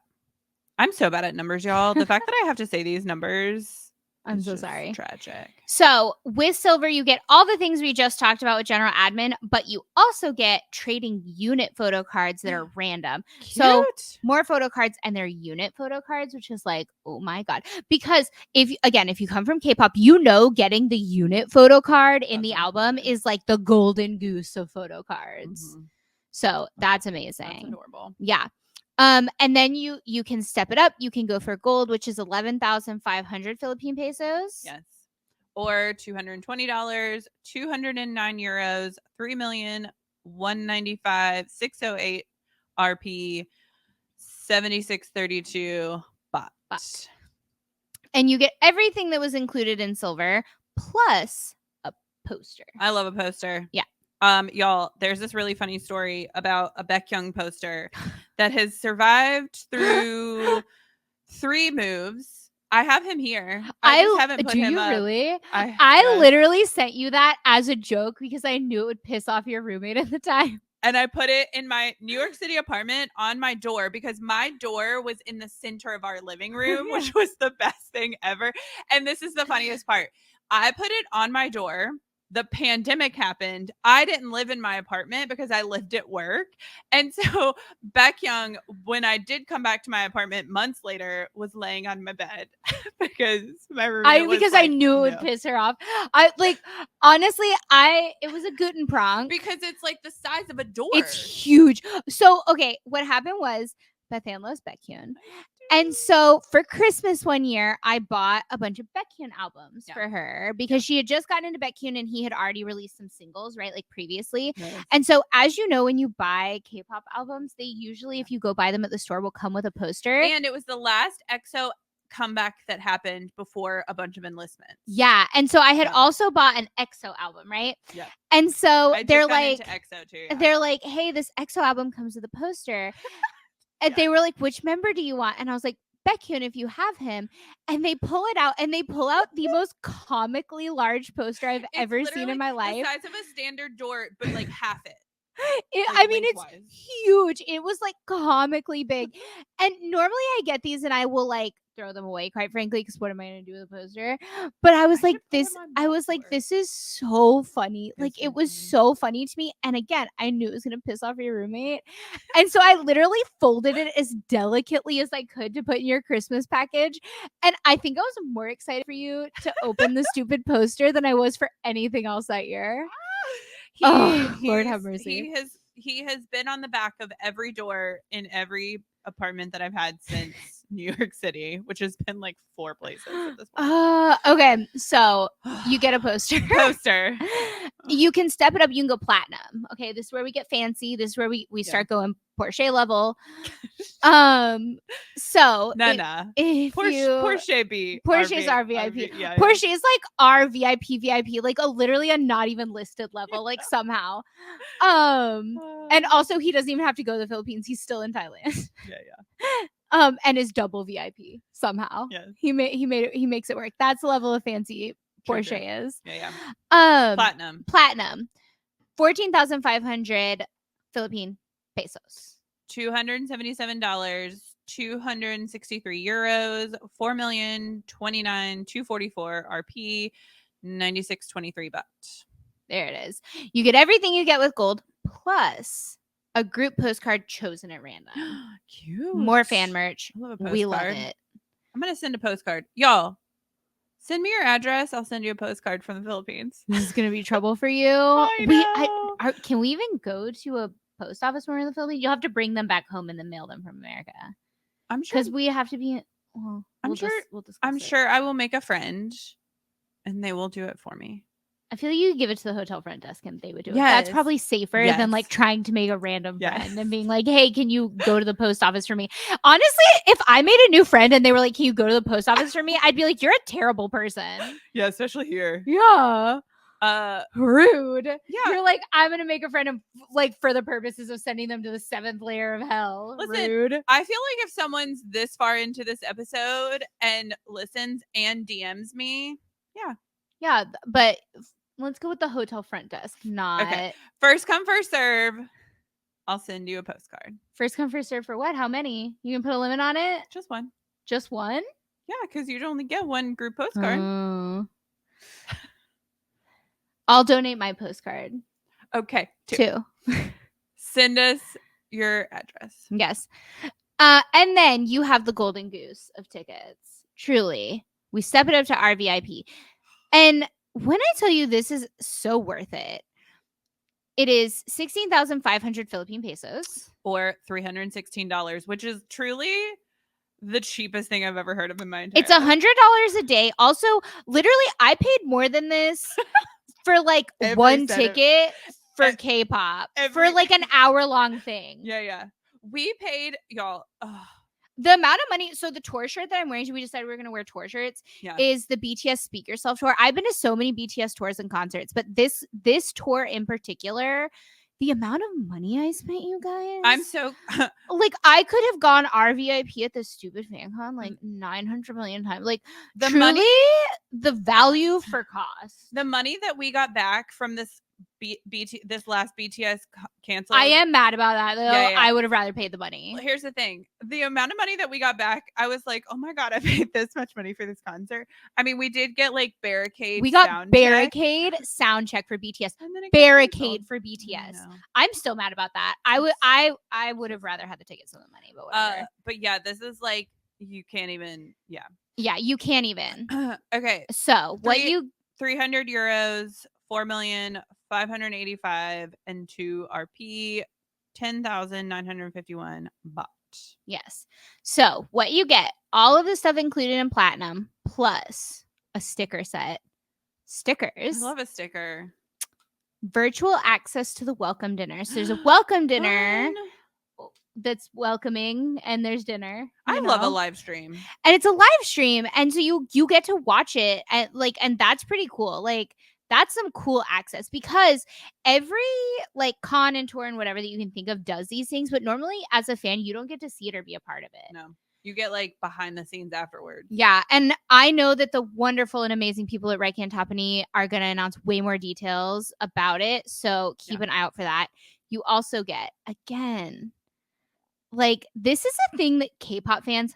I'm so bad at numbers, y'all. The fact that I have to say these numbers, I'm so sorry. Tragic. So with silver, you get all the things we just talked about with general admin, but you also get trading unit photo cards that are random. Cute. So more photo cards, and they're unit photo cards, which is like, oh my God. Because if you come from K-pop, you know getting the unit photo card in the album is like the golden goose of photo cards. Mm-hmm. So that's amazing. That's adorable. Yeah. And then you can step it up. You can go for gold, which is 11,500 Philippine pesos. Yes. Or $220, 209 euros, 3,195,608 RP, 7632 baht. And you get everything that was included in silver plus a poster. I love a poster. Yeah. Y'all, there's this really funny story about a Baekhyun poster that has survived through 3 moves. I have him here. I just haven't put him up. Really? I literally sent you that as a joke because I knew it would piss off your roommate at the time. And I put it in my New York City apartment on my door because my door was in the center of our living room, which was the best thing ever. And this is the funniest part. I put it on my door. The pandemic happened. I didn't live in my apartment because I lived at work. And so Baekhyun, when I did come back to my apartment months later, was laying on my bed because my roommate was because like, I knew it would piss her off. Honestly, it was a guten prank. Because it's like the size of a door. It's huge. So, okay, what happened was Beth Ann loves Baekhyun. And so for Christmas one year, I bought a bunch of Baekhyun albums for her because she had just gotten into Baekhyun and he had already released some singles, right? Like previously. Nice. And so as you know, when you buy K-pop albums, they usually, if you go buy them at the store, will come with a poster. And it was the last EXO comeback that happened before a bunch of enlistments. Yeah. And so I had also bought an EXO album, right? Yeah. And so they're like, into EXO too, they're like, hey, this EXO album comes with a poster. And they were like, which member do you want? And I was like, Baekhyun, if you have him. And they pull it out, and they pull out the most comically large poster I've ever seen in my life. The size of a standard door, but like half it. It's huge. It was like comically big. And normally I get these and I will like throw them away, quite frankly, because what am I going to do with a poster? But I was like, this is so funny. Like, it was so funny to me. And again, I knew it was going to piss off your roommate. And so I literally folded it as delicately as I could to put in your Christmas package. And I think I was more excited for you to open the stupid poster than I was for anything else that year. Lord have mercy. He has been on the back of every door in every apartment that I've had since New York City, which has been like 4 places at this point. Okay, so you get a poster. You can step it up. You can go platinum. Okay, this is where we get fancy. This is where we start going Porsche level. So Porsche B. Porsche's our VIP. Porsche is like our VIP, like a not even listed level, like somehow. And also he doesn't even have to go to the Philippines. He's still in Thailand. And is double VIP somehow. Yes. He makes it work. That's the level of fancy Porsche is. Yeah. Platinum. 14,500 Philippine pesos. $277, 263 euros, 4,029,244 RP, 96.23 baht. There it is. You get everything you get with gold, plus a group postcard chosen at random. Cute. More fan merch. I love a postcard. We love it. I'm going to send a postcard. Y'all, send me your address. I'll send you a postcard from the Philippines. This is going to be trouble for you. I know. Can we even go to a post office when we're in the Philippines? You'll have to bring them back home and then mail them from America. I'm sure. Because we have to be... Well, I'm sure I will make a friend and they will do it for me. I feel like you could give it to the hotel front desk and they would do it. Yes. That's probably safer than like trying to make a random friend and being like, hey, can you go to the post office for me? Honestly, if I made a new friend and they were like, can you go to the post office for me? I'd be like, you're a terrible person. Yeah, especially here. Yeah. Rude. Yeah. You're like, I'm going to make a friend of, like, for the purposes of sending them to the 7th layer of hell. Listen, Rude. I feel like if someone's this far into this episode and listens and DMs me, yeah, but let's go with the hotel front desk, not... Okay. First come, first serve. I'll send you a postcard. First come, first serve for what? How many? You can put a limit on it? Just one. Just one? Yeah, because you'd only get one group postcard. I'll donate my postcard. Okay. Two. Send us your address. Yes. And then you have the golden goose of tickets. Truly. We step it up to our VIP. And when I tell you this is so worth it, it is 16,500 Philippine pesos. Or $316, which is truly the cheapest thing I've ever heard of in my entire It's $100 a day. Also, literally, I paid more than this for like one ticket for K-pop for like an hour-long thing. Yeah. We paid, y'all... The amount of money, so the tour shirt that I'm wearing, we decided we were going to wear tour shirts, is the BTS Speak Yourself tour. I've been to so many BTS tours and concerts, but this tour in particular, the amount of money I spent, you guys. I'm so... like, I could have gone RVIP at this stupid FanCon like 900 million times. Like, the truly, the value for cost. The money that we got back from this this last BTS cancel. I am mad about that though. Yeah. I would have rather paid the money. Well, here's the thing. The amount of money that we got back, I was like, oh my God, I paid this much money for this concert. I mean, we did get like Barricade. We got Barricade sound check for BTS. Barricade for BTS. I'm still mad about that. I would have rather had the tickets than the money, but whatever. But yeah, this is like, you can't even, Yeah, you can't even. Okay. So 300 euros, 4,585,000 and 2 RP, 10,951 baht. Yes. So what you get, all of the stuff included in platinum, plus a sticker set. Stickers. I love a sticker. Virtual access to the welcome dinner. So there's a welcome dinner that's welcoming, and there's dinner. I love a live stream. And it's a live stream, and so you get to watch it, and that's pretty cool. Like, that's some cool access, because every like con and tour and whatever that you can think of does these things, but normally as a fan you don't get to see it or be a part of it. No, you get like behind the scenes afterwards. Yeah, and I know that the wonderful and amazing people at Raikan Company are going to announce way more details about it, so keep an eye out for that. You also get, again, like, this is a thing that K-pop fans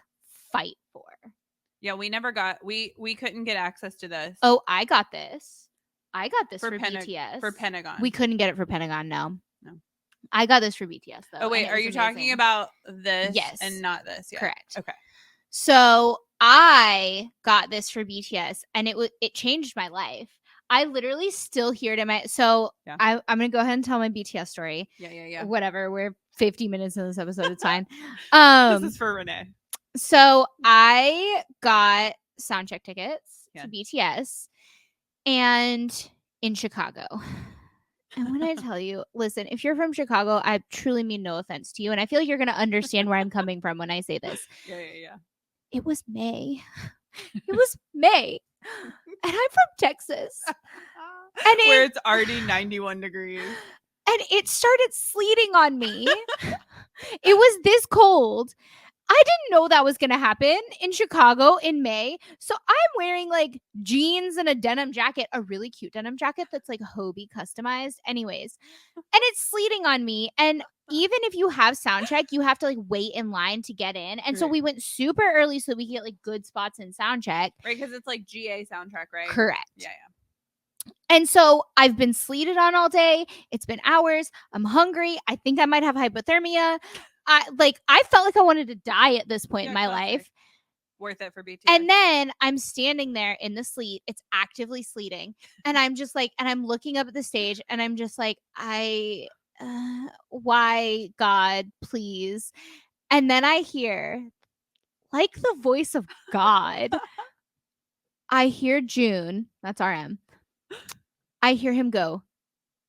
fight for. Yeah, we never got, we couldn't get access to this. Oh, I got this for BTS. For Pentagon. We couldn't get it for Pentagon, no. I got this for BTS, though. Oh, wait, are you talking about this? Yes. And not this? Yeah. Correct. Okay. So I got this for BTS, and it changed my life. I literally still hear it in my... So I'm going to go ahead and tell my BTS story. Yeah. Whatever. We're 50 minutes in this episode. It's fine. This is for Renee. So I got soundcheck tickets to BTS, and in Chicago. And when I tell you, listen, if you're from Chicago, I truly mean no offense to you. And I feel like you're going to understand where I'm coming from when I say this. Yeah. It was May. It was May. And I'm from Texas. And where it's already 91 degrees. And it started sleeting on me. It was this cold. I didn't know that was going to happen in Chicago in May. So I'm wearing like jeans and a denim jacket, a really cute denim jacket that's like Hobie customized. Anyways, and it's sleeting on me. And even if you have sound check, you have to like wait in line to get in. And so Right. we went super early so we could get like good spots in sound check. Right, because it's like GA soundtrack, right? Correct. Yeah. And so I've been sleeted on all day. It's been hours. I'm hungry. I think I might have hypothermia. I felt like I wanted to die at this point in my classic. life. Worth it for BTS. And then I'm standing there in the sleet. It's actively sleeting. And I'm just like, and I'm looking up at the stage and I'm just like, why, God, please. And then I hear, like the voice of God, I hear June, that's RM. I hear him go,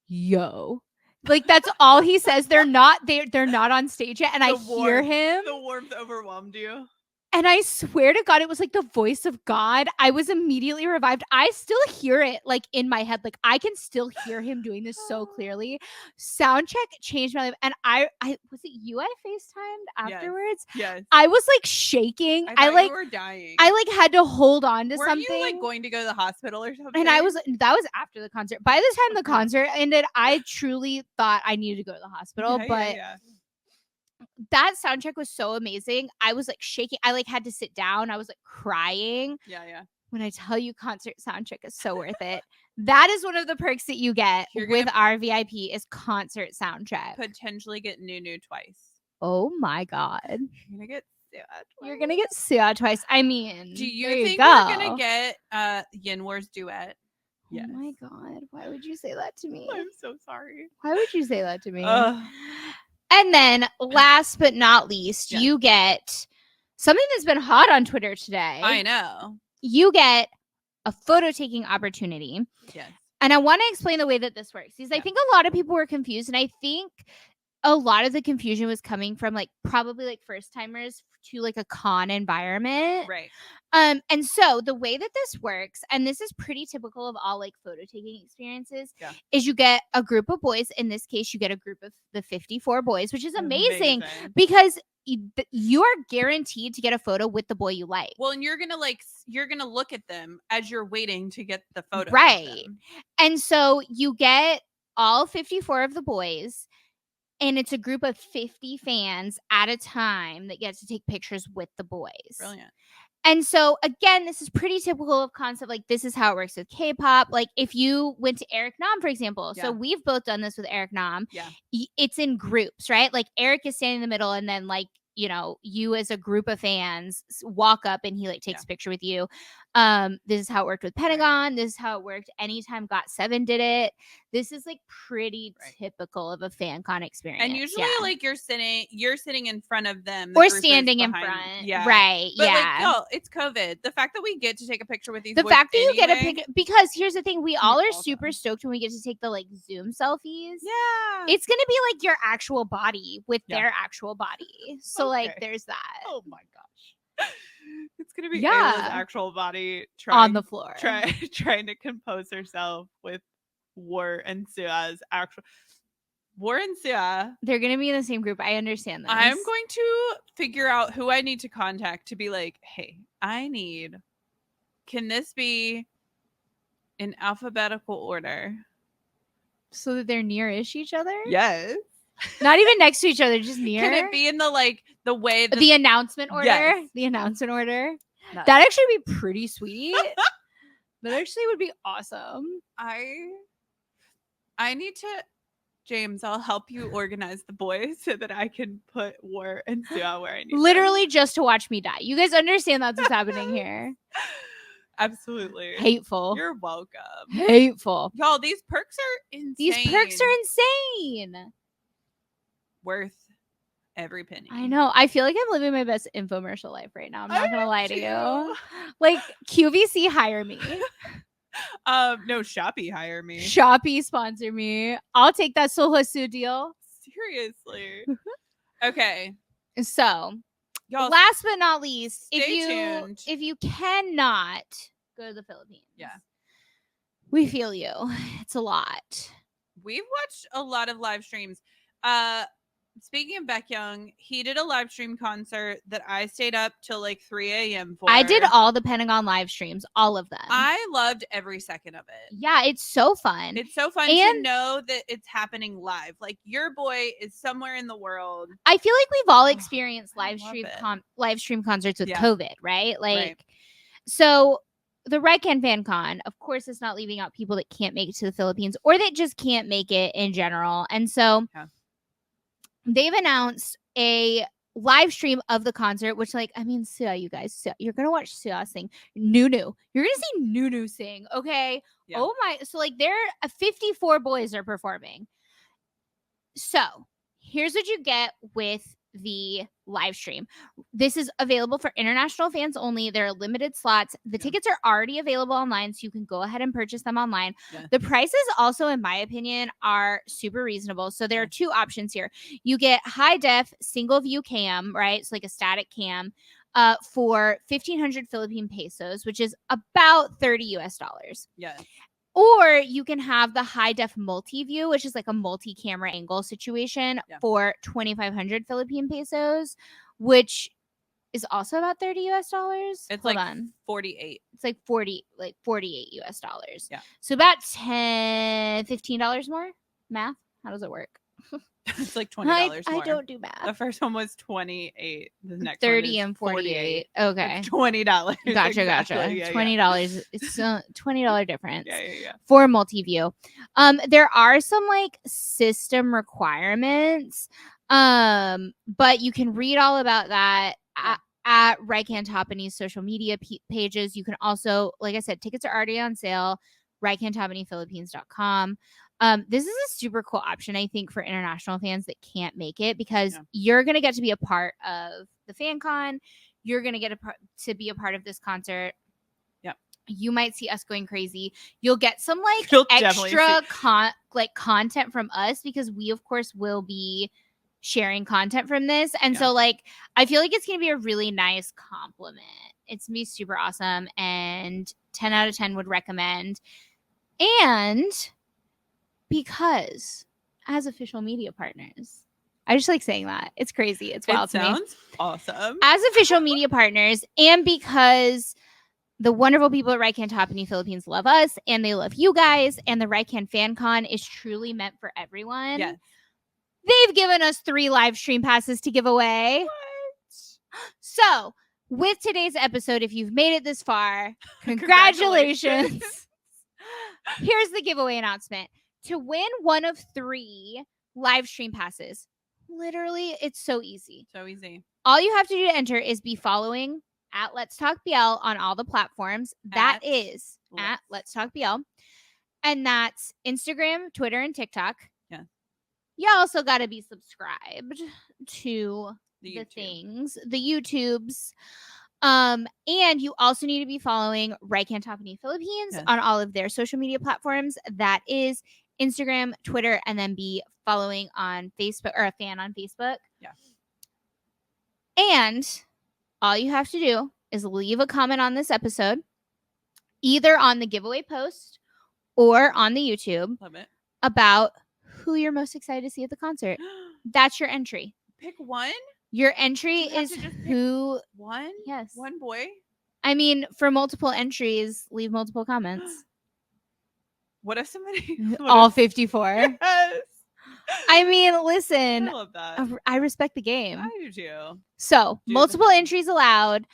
yo. Like that's all he says. They're not on stage yet. And I hear him. The warmth overwhelmed you. And I swear to God, it was like the voice of God. I was immediately revived. I still hear it like in my head. Like I can still hear him doing this so clearly. Soundcheck changed my life. And I was it you I FaceTimed afterwards? Yes. I was like shaking. I like you were dying. I like had to hold on to Weren't something. you like going to go to the hospital or something? And that was after the concert. By the time the concert ended, I truly thought I needed to go to the hospital. That soundcheck was so amazing. I was like shaking. I like had to sit down. I was like crying. Yeah. When I tell you concert soundcheck is so worth it. That is one of the perks that you get with our VIP is concert soundcheck. Potentially get Nunu twice. Oh my God. You're gonna get Sua twice. You're gonna get Sua twice. I mean, do you think we're gonna get Yin War's duet? Yes. Oh my God. Why would you say that to me? I'm so sorry. Why would you say that to me? And then last but not least, you get something that's been hot on Twitter today. I know. You get a photo taking opportunity. Yes. And I want to explain the way that this works because I think a lot of people were confused. And I think a lot of the confusion was coming from like probably like first timers to like a con environment. Right. And so the way that this works, and this is pretty typical of all like photo taking experiences, is you get a group of boys. In this case, you get a group of the 54 boys, which is amazing. Because you are guaranteed to get a photo with the boy you like. Well, and you're gonna look at them as you're waiting to get the photo. Right. And so you get all 54 of the boys. And it's a group of 50 fans at a time that gets to take pictures with the boys. Brilliant. And so, again, this is pretty typical of concept. Like, this is how it works with K-pop. Like, if you went to Eric Nam, for example. So, we've both done this with Eric Nam. Yeah. It's in groups, right? Like, Eric is standing in the middle, and then, like, you know, you as a group of fans walk up and he like takes a picture with you. This is how it worked with Pentagon. This is how it worked anytime GOT7 did it. This is like pretty typical of a FanCon experience. And usually like you're sitting in front of them. Or standing in front. Yeah. Right. But like, no, it's COVID. The fact that we get to take a picture with these the boys fact that you get a picture, because here's the thing, we all are super stoked when we get to take the like Zoom selfies. Yeah. It's gonna be like your actual body with their actual body. So like there's that. Oh my gosh. It's gonna be Ayla's actual body on the floor. Trying to compose herself with War and Sua's actual War and Sua. They're gonna be in the same group. I understand this. I'm going to figure out who I need to contact to be like, hey, can this be in alphabetical order? So that they're near-ish each other? Yes. Not even next to each other, just near. Can it be in the like the way the announcement order? Yes. The announcement order. That'd actually be pretty sweet. That actually would be awesome. I need to, James, I'll help you organize the boys so that I can put War and Sua where I need literally them. Just to watch me die. You guys understand that's what's happening here. Absolutely. Hateful. You're welcome. Hateful. Y'all, these perks are insane. These perks are insane. Worth every penny. I know. I feel like I'm living my best infomercial life right now. I'm not gonna lie to you. Like QVC, hire me. No, Shopee, hire me. Shopee, sponsor me. I'll take that Sohasu deal. Seriously. Okay. So, y'all, last but not least, tuned. if you cannot go to the Philippines, we feel you. It's a lot. We've watched a lot of live streams. speaking of Baekhyun, he did a live stream concert that I stayed up till like 3 a.m. for. I did all the Pentagon live streams, all of them. I loved every second of it. Yeah, it's so fun. It's so fun to know that it's happening live. Like, your boy is somewhere in the world. I feel like we've all experienced live stream concerts with Yeah. COVID, right? Like, Right. So the Raikan FanCon, of course, is not leaving out people that can't make it to the Philippines or that just can't make it in general. And so they've announced a live stream of the concert, which, like, I mean, Sia, you guys, you're gonna watch Sia sing. Nunu, you're gonna see Nunu sing. Okay. Yeah. Oh my! So like, 54 boys are performing. So here's what you get with the live stream. This is available for international fans only. There are limited slots. The tickets are already available online, so you can go ahead and purchase them online. The prices also, in my opinion, are super reasonable. So there are two options here. You get high def single view cam, right? It's like a static cam for 1,500 Philippine pesos, which is about $30 US. Yes. Or you can have the high def multi view, which is like a multi camera angle situation for 2,500 Philippine pesos, which is also about $30 US. It's Hold on. 48. It's like 48 US dollars. Yeah. So about $15 more. Math. How does it work? It's like $20 more. I don't do math. The first one was 28. The next 30 one is and 48. Okay. $20. Gotcha. Exactly. Yeah, $20. It's a $20 difference. Yeah. For multi-view. There are some like system requirements. But you can read all about that at Raikan Topany's social media pages. You can also, like I said, tickets are already on sale. RaikanTopanyPhilippines.com. This is a super cool option, I think, for international fans that can't make it, because you're going to get to be a part of the FanCon. You're going to get to be a part of this concert. Yep. You might see us going crazy. You'll get some like extra content from us, because we, of course, will be sharing content from this. And so like, I feel like it's going to be a really nice compliment. It's going to be super awesome, and 10 out of 10 would recommend. And because as official media partners, I just like saying that. It's crazy. It's wild to me. It sounds awesome. As official media partners, and because the wonderful people at Raikan Topany Philippines love us, and they love you guys, and the Raikan FanCon is truly meant for everyone. Yes. They've given us 3 live stream passes to give away. What? So, with today's episode, if you've made it this far, congratulations. Here's the giveaway announcement. To win one of 3 live stream passes, literally, it's so easy. So easy. All you have to do to enter is be following at Let's Talk BL on all the platforms. That is at Let's Talk BL. And that's Instagram, Twitter, and TikTok. Yeah. You also got to be subscribed to the things, the YouTubes. And you also need to be following Raikan Topany Philippines on all of their social media platforms. That is Instagram, Twitter, and then be following on Facebook, or a fan on Facebook. Yeah. And all you have to do is leave a comment on this episode, either on the giveaway post or on the YouTube. Love it. About who you're most excited to see at the concert. That's your entry. Pick one? Your entry is who. One? Yes. One boy? I mean, for multiple entries, leave multiple comments. What if somebody... All 54? Yes. I mean, listen. I love that. I respect the game. I do too. So, multiple entries allowed.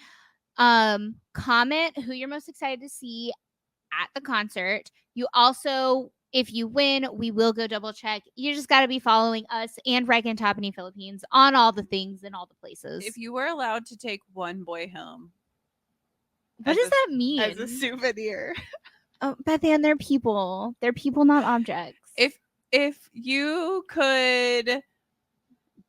Comment who you're most excited to see at the concert. You also, if you win, we will go double check. You just got to be following us and Raikan Topany Philippines on all the things and all the places. If you were allowed to take one boy home, what does that mean? As a souvenir. Oh, Bethan, they're people. They're people, not objects. If you could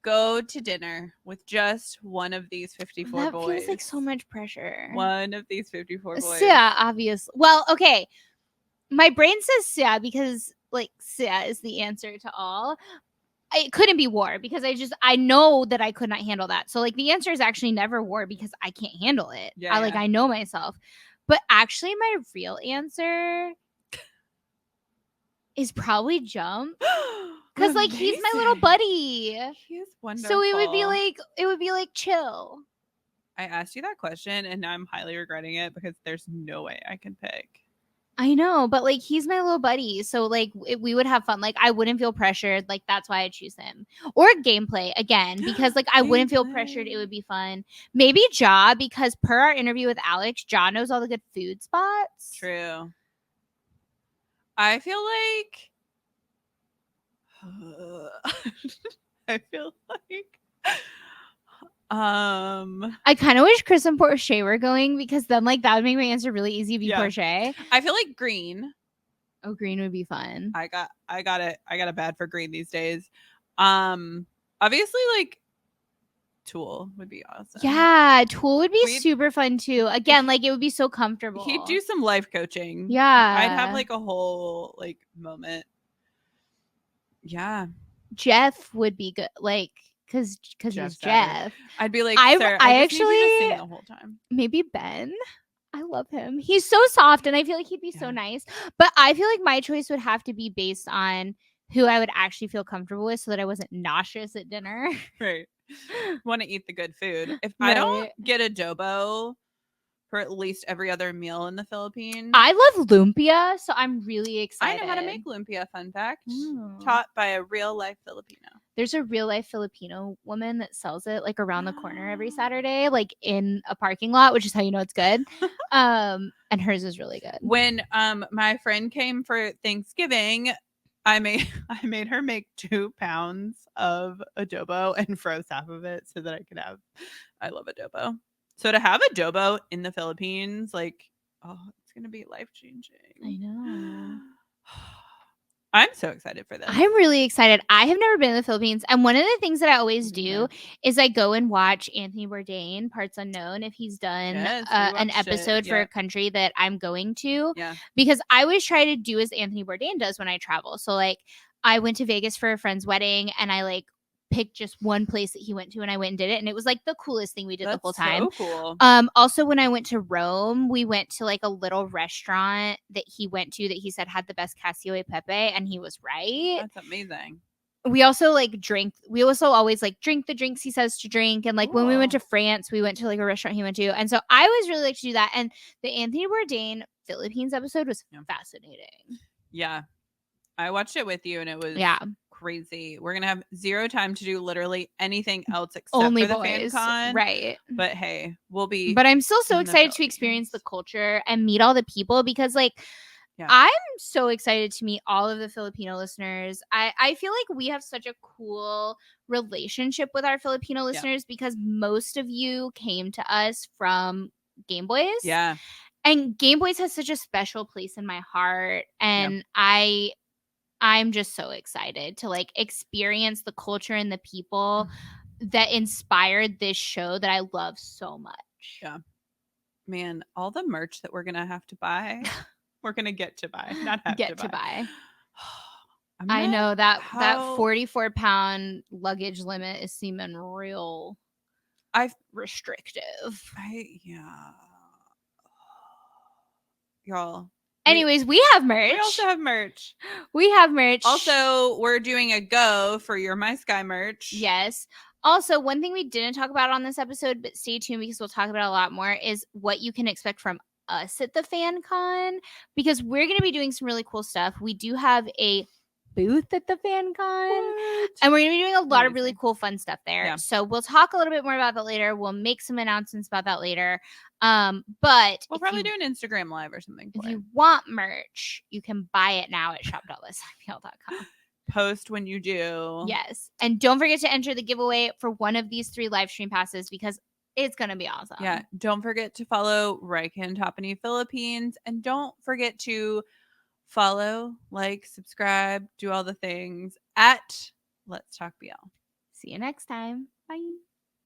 go to dinner with just one of these 54 boys. That feels like so much pressure. One of these 54 boys. Sia, obviously. Well, okay. My brain says Sia because, like, Sia is the answer to all. It couldn't be war because I know that I could not handle that. So, like, the answer is actually never war because I can't handle it. Yeah, I know myself. But actually, my real answer is probably jump. Because like he's my little buddy. He is wonderful. So it would be like chill. I asked you that question and now I'm highly regretting it because there's no way I can pick. I know, but like he's my little buddy, so like we would have fun. Like I wouldn't feel pressured. Like that's why I choose him. Or gameplay again because like I wouldn't feel pressured. It would be fun. Maybe Ja because per our interview with Alex, Ja knows all the good food spots. True. I feel like I feel like I kind of wish Chris and Portia were going because then like that would make my answer really easy. Be Portia. I feel like green. Oh, green would be fun. I got a bad for green these days. Obviously like Tool would be awesome. Yeah, Tool would be super fun too. Again, like it would be so comfortable. He'd do some life coaching. Yeah. I'd have like a whole like moment. Yeah. Jeff would be good. Like because he's Jeff. I'd be like, I actually need you to sing the whole time. Maybe Ben. I love him. He's so soft and I feel like he'd be so nice. But I feel like my choice would have to be based on who I would actually feel comfortable with so that I wasn't nauseous at dinner. Right. Want to eat the good food. If I don't get adobo for at least every other meal in the Philippines. I love lumpia, so I'm really excited. I know how to make lumpia, fun fact. Taught by a real life Filipino. There's a real life Filipino woman that sells it like around the corner every Saturday, like in a parking lot, which is how you know it's good. And hers is really good. When my friend came for Thanksgiving, I made her make 2 pounds of adobo and froze half of it so that I could have. I love adobo. So to have adobo in the Philippines, like, oh, it's gonna be life changing. I know. I'm so excited for this. I'm really excited. I have never been in the Philippines. And one of the things that I always do is I go and watch Anthony Bourdain, Parts Unknown, if he's done an episode for a country that I'm going to. Yeah. Because I always try to do as Anthony Bourdain does when I travel. So like I went to Vegas for a friend's wedding and I like picked just one place that he went to and I went and did it and it was like the coolest thing we did the whole time. So cool. Also when I went to Rome, we went to like a little restaurant that he went to that he said had the best Casio e Pepe and he was right. That's amazing. We also like drink. We also always like drink the drinks he says to drink. And like when we went to France, we went to like a restaurant he went to. And so I always really like to do that. And the Anthony Bourdain Philippines episode was fascinating. Yeah. I watched it with you and it was crazy. We're gonna have 0 time to do literally anything else except only for the boys. FanCon. Right. But hey, we'll be. But I'm still so excited to experience the culture and meet all the people because like I'm so excited to meet all of the Filipino listeners. I feel like we have such a cool relationship with our Filipino listeners because most of you came to us from Game Boys. Yeah. And Game Boys has such a special place in my heart. And I'm just so excited to like experience the culture and the people that inspired this show that I love so much. Yeah. Man, all the merch that we're going to have to buy, we're going to get to buy, not have to buy. I know that 44-pound luggage limit is seeming real restrictive. Y'all. Anyways, we have merch. We also have merch. We have merch. Also, we're doing a go for your My Sky merch. Yes. Also, one thing we didn't talk about on this episode, but stay tuned because we'll talk about it a lot more, is what you can expect from us at the FanCon because we're going to be doing some really cool stuff. We do have a booth at the FanCon and we're going to be doing a lot of really cool fun stuff there. Yeah. So we'll talk a little bit more about that later. We'll make some announcements about that later. But we'll probably do an Instagram live or something. If you want merch, you can buy it now at shop.letsfl.com. Post when you do. Yes. And don't forget to enter the giveaway for one of these 3 live stream passes because it's going to be awesome. Yeah. Don't forget to follow Raikan Philippines and don't forget to follow, like, subscribe, do all the things at Let's Talk BL. See you next time. Bye.